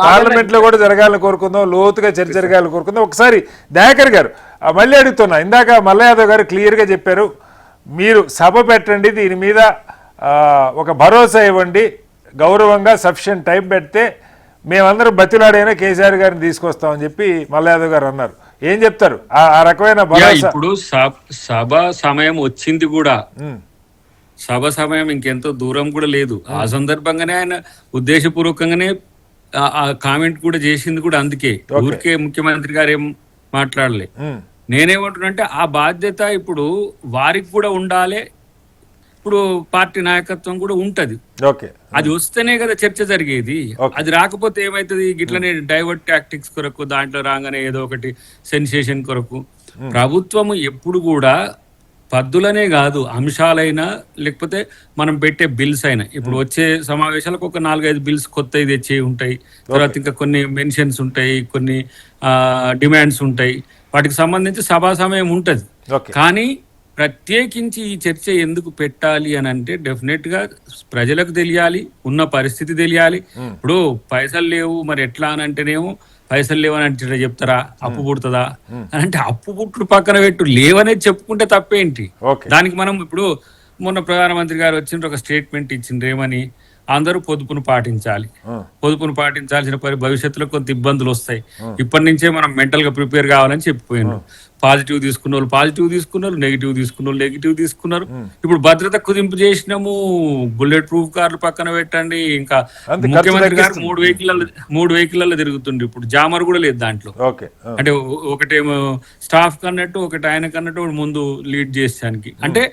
పార్లమెంట్ లో కూడా జరగాలని కోరుకుందాం, లోతుగా చర్చ జరగాలని కోరుకుందాం. ఒకసారి దయాకర్ గారు మళ్ళీ అడుగుతున్నా, ఇందాక మల్ల యాదవ్ గారు క్లియర్గా చెప్పారు, మీరు సభ పెట్టండి, దీని మీద ఒక భరోసా ఇవ్వండి, గౌరవంగా సఫిషియెంట్ టైం పెడితే మేమందరం బతిలాడైనా కేసీఆర్ గారిని తీసుకొస్తామని చెప్పి మల్ల యాదవ్ గారు అన్నారు. ఏం చెప్తారు ఆ రకమైన భరోసా? ఇప్పుడు సభ సమయం వచ్చింది కూడా, సభ సమయం ఇంకెంతో దూరం కూడా లేదు. ఆ సందర్భంగానే ఆయన ఉద్దేశపూర్వకంగానే ఆ కామెంట్ కూడా చేసింది కూడా అందుకే. ఊరికే ముఖ్యమంత్రి గారు ఏం మాట్లాడలే. నేనేమంటున్నానంటే ఆ బాధ్యత ఇప్పుడు వారికి కూడా ఉండాలి, ఇప్పుడు పార్టీ నాయకత్వం కూడా ఉంటది. అది వస్తేనే కదా చర్చ జరిగేది. అది రాకపోతే ఏమైతుంది? గిట్లనే డైవర్ట్ టాక్టిక్స్ కొరకు, దాంట్లో రాగానే ఏదో ఒకటి సెన్సేషన్ కొరకు. ప్రభుత్వము ఎప్పుడు కూడా పద్దులనే కాదు, అంశాలైనా లేకపోతే మనం పెట్టే బిల్స్ అయినా, ఇప్పుడు వచ్చే సమావేశాలకు ఒక 4-5 బిల్స్ కొత్తవి తెచ్చే ఉంటాయి, తర్వాత ఇంకా కొన్ని మెన్షన్స్ ఉంటాయి, కొన్ని డిమాండ్స్ ఉంటాయి, వాటికి సంబంధించి సభా సమయం ఉంటది. కానీ ప్రత్యేకించి ఈ చర్చ ఎందుకు పెట్టాలి అని అంటే డెఫినెట్ గా ప్రజలకు తెలియాలి, ఉన్న పరిస్థితి తెలియాలి. ఇప్పుడు పైసలు లేవు మరి ఎట్లా అని అంటేనేమో పైసలు లేవని అంటే చెప్తారా, అప్పు పుడుతుందా అని అంటే అప్పు పుట్టుడు పక్కన పెట్టు, లేవనేది చెప్పుకుంటే తప్పేంటి? దానికి మనం ఇప్పుడు మొన్న ప్రధానమంత్రి గారు వచ్చిండ్రు, ఒక స్టేట్మెంట్ ఇచ్చిండ్రు, ఏమని? అందరూ పొదుపును పాటించాలి, పొదుపును పాటించాల్సిన భవిష్యత్తులో కొంత ఇబ్బందులు వస్తాయి, ఇప్పటి నుంచే మనం మెంటల్ గా ప్రిపేర్ కావాలని చెప్పిపోయినారు. పాజిటివ్ తీసుకున్న వాళ్ళు పాజిటివ్ తీసుకున్నారు, నెగిటివ్ తీసుకున్న వాళ్ళు నెగిటివ్ తీసుకున్నారు. ఇప్పుడు భద్రత కుదింపు చేసినాము, బుల్లెట్ ప్రూఫ్ కార్లు పక్కన పెట్టండి. ఇంకా ముఖ్యమంత్రి గారు 3 వెహికల్లో తిరుగుతుండ్రు. ఇప్పుడు జామర్ కూడా లేదు దాంట్లో. అంటే ఒకటేమో స్టాఫ్ కన్నట్టు, ఒకటి ఆయన కన్నట్టు ముందు లీడ్ చేసానికి. అంటే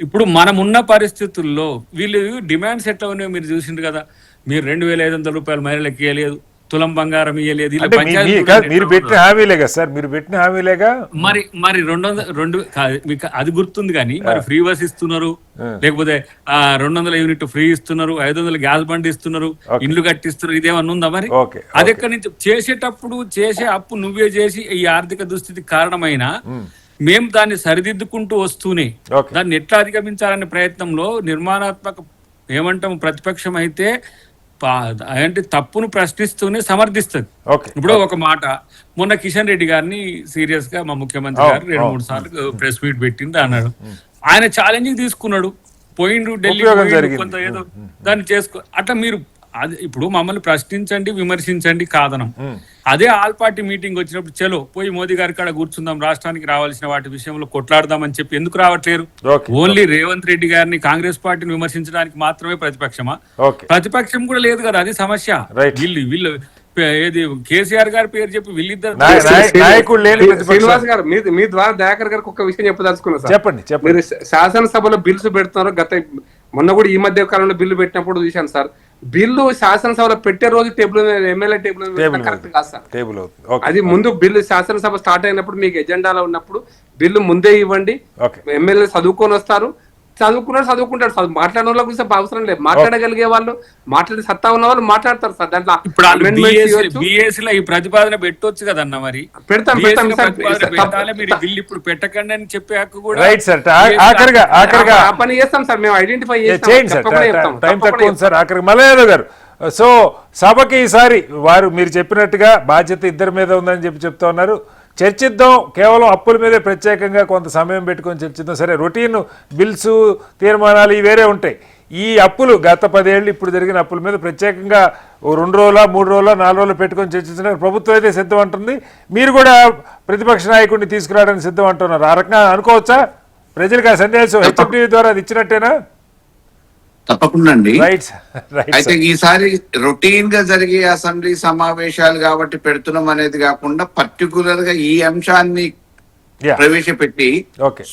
ఇప్పుడు మనం ఉన్న పరిస్థితుల్లో వీళ్ళు డిమాండ్స్ ఎట్లా ఉన్నాయో మీరు చూసిండ్రు కదా. మీరు 2,500 రూపాయలు మహిళలకు ఇవ్వలేదు, తులం బంగారం ఇవ్వలేదు. మీరు పెట్టిన హామీలేగా సార్, మీరు పెట్టిన హామీలేగా. మరి 200 మీకు అది గుర్తుంది కానీ మరి ఫ్రీ బస్ ఇస్తున్నారు, లేకపోతే 200 యూనిట్ ఫ్రీ ఇస్తున్నారు, 500 గ్యాస్ బండి ఇస్తున్నారు, ఇండ్లు కట్టిస్తున్నారు. ఇదేమన్నా ఉందా? మరి అది ఎక్కడి నుంచి? చేసేటప్పుడు చేసే అప్పు నువ్వే చేసి ఈ ఆర్థిక దుస్థితికి కారణమైన మేము దాన్ని సరిదిద్దుకుంటూ వస్తూనే దాన్ని ఎట్లా అధిగమించాలనే ప్రయత్నంలో నిర్మాణాత్మక ఏమంటాము, ప్రతిపక్షం అయితే అంటే తప్పును ప్రశ్నిస్తూనే సమర్థిస్తుంది. ఇప్పుడు ఒక మాట, మొన్న కిషన్ రెడ్డి గారిని సీరియస్ గా మా ముఖ్యమంత్రి గారు 2-3 సార్లు ప్రెస్ మీట్ పెట్టింది అన్నాడు. ఆయన ఛాలెంజింగ్ తీసుకున్నాడు, పోయిండు ఢిల్లీ, కొంత ఏదో దాన్ని చేసుకో. అట్లా మీరు అది ఇప్పుడు మమ్మల్ని ప్రశ్నించండి, విమర్శించండి, కాదనం. అదే ఆల్ పార్టీ మీటింగ్ వచ్చినప్పుడు చలో పోయి మోదీ గారి కాడ కూర్చుందాం, రాష్ట్రానికి రావాల్సిన వాటి విషయంలో కొట్లాడదామని చెప్పి ఎందుకు రావట్లేరు? ఓన్లీ రేవంత్ రెడ్డి గారిని, కాంగ్రెస్ పార్టీని విమర్శించడానికి మాత్రమే ప్రతిపక్షమా? ప్రతిపక్షం కూడా లేదు కదా, అది సమస్య. వీళ్ళు ఏది కేసీఆర్ గారి పేరు చెప్పి వీళ్ళిద్దరు శ్రీనివాస్ గారు మీ ద్వారా దయాకర్ గారికి ఒక విషయం చెప్పదలుచుకున్నా సార్. చెప్పండి. శాసనసభలో బిల్స్ పెడుతున్నారు. మొన్న కూడా ఈ మధ్య కాలంలో బిల్లు పెట్టినప్పుడు చూశాను సార్, బిల్లు శాసనసభలో పెట్టే రోజు టేబుల్ ఎమ్మెల్యే టేబుల్ కరెక్ట్ కాదు సార్. అది ముందు బిల్లు శాసనసభ స్టార్ట్ అయినప్పుడు మీకు ఎజెండాలో ఉన్నప్పుడు బిల్లు ముందే ఇవ్వండి. ఎమ్మెల్యే చదువుకొని వస్తారు, చదువుకుంటాడు. మాట్లాడిన వాళ్ళ గురించి అవసరం లేదు, మాట్లాడగలిగే వాళ్ళు, మాట్లాడే సత్తా ఉన్న వాళ్ళు మాట్లాడతారు సార్. దాంట్లో ఈ ప్రతిపాదన పెట్టొచ్చు కదన్న, మరి పెడతాం. ఇప్పుడు పెట్టకండి అని చెప్పే హక్కు కూడా ఆ పని చేస్తాం సార్, మేము ఐడెంటిఫై చేస్తాం. మలయాదవ్ గారు, సో సభకి ఈసారి వారు మీరు చెప్పినట్టుగా బాధ్యత ఇద్దరి మీద ఉందని చెప్తా ఉన్నారు. చర్చిద్దాం, కేవలం అప్పుల మీదే ప్రత్యేకంగా కొంత సమయం పెట్టుకొని చర్చిద్దాం. సరే, రొటీన్ బిల్స్, తీర్మానాలు ఇవి వేరే ఉంటాయి. ఈ అప్పులు గత 10 ఏళ్ళు ఇప్పుడు జరిగిన అప్పుల మీద ప్రత్యేకంగా 2 రోజుల 3 రోజుల 4 రోజులు పెట్టుకొని చర్చించడానికి ప్రభుత్వం అయితే సిద్ధం అంటుంది. మీరు కూడా ప్రతిపక్ష నాయకుడిని తీసుకురావడానికి సిద్ధం అంటున్నారు. ఆ రకంగా అనుకోవచ్చా? ప్రజలకు ఆ సందేశం హెచ్ఎంటీవీ ద్వారా అది ఇచ్చినట్టేనా? తప్పకుండా అండి. రైట్ రైట్ అయితే ఈసారి రొటీన్ గా జరిగే అసెంబ్లీ సమావేశాలు కాబట్టి పెడుతున్నాం అనేది కాకుండా పర్టికులర్ గా ఈ అంశాన్ని యా ప్రవేశపెట్టి ఓకే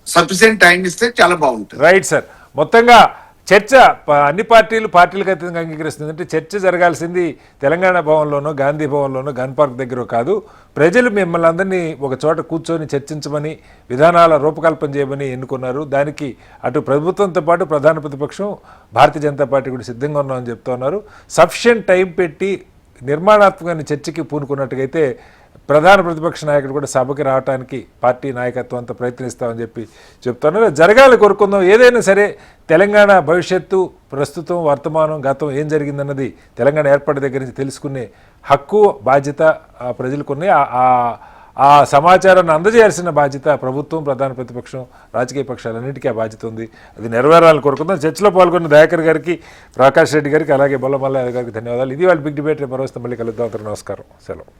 సఫిషియెంట్ టైం ఇస్తే చాలా బాగుంటుంది. Right sir. మొత్తంగా చర్చ అన్ని పార్టీలకు అతీతంగా అంగీకరిస్తుంది. అంటే చర్చ జరగాల్సింది తెలంగాణ భవన్లోనో గాంధీ భవన్లోనో గన్ పార్క్ దగ్గర కాదు, ప్రజలు మిమ్మల్ని అందరినీ ఒక చోట కూర్చొని చర్చించమని, విధానాల రూపకల్పన చేయమని ఎన్నుకున్నారు. దానికి అటు ప్రభుత్వంతో పాటు ప్రధాన ప్రతిపక్షం భారతీయ జనతా పార్టీ కూడా సిద్ధంగా ఉన్నామని చెప్తా ఉన్నారు. సఫిషియెంట్ టైం పెట్టి నిర్మాణాత్మకమైన చర్చకి పూనుకున్నట్టుగైతే ప్రధాన ప్రతిపక్ష నాయకుడు కూడా సభకి రావడానికి పార్టీ నాయకత్వం అంతా ప్రయత్నిస్తామని చెప్తున్నారు. జరగాలి, కోరుకుందాం. ఏదైనా సరే తెలంగాణ భవిష్యత్తు, ప్రస్తుతం, వర్తమానం, గతం ఏం జరిగిందన్నది తెలంగాణ ఏర్పాటు దగ్గర నుంచి తెలుసుకునే హక్కు, బాధ్యత ప్రజలకు ఉన్నాయి. ఆ సమాచారాన్ని అందజేయాల్సిన బాధ్యత ప్రభుత్వం, ప్రధాన ప్రతిపక్షం, రాజకీయ పక్షాలన్నింటికీ ఆ బాధ్యత ఉంది. అది నెరవేరాలని కోరుకుందాం. చర్చలో పాల్గొన్న దయాకర్ గారికి, ప్రకాష్ రెడ్డి గారికి, అలాగే బొల్లమల్ల గారికి ధన్యవాదాలు. ఇది వాళ్ళ బిగ్ డిబేట్. మరో వస్తే మళ్ళీ కలుద్దాం. నమస్కారం, సెలవు.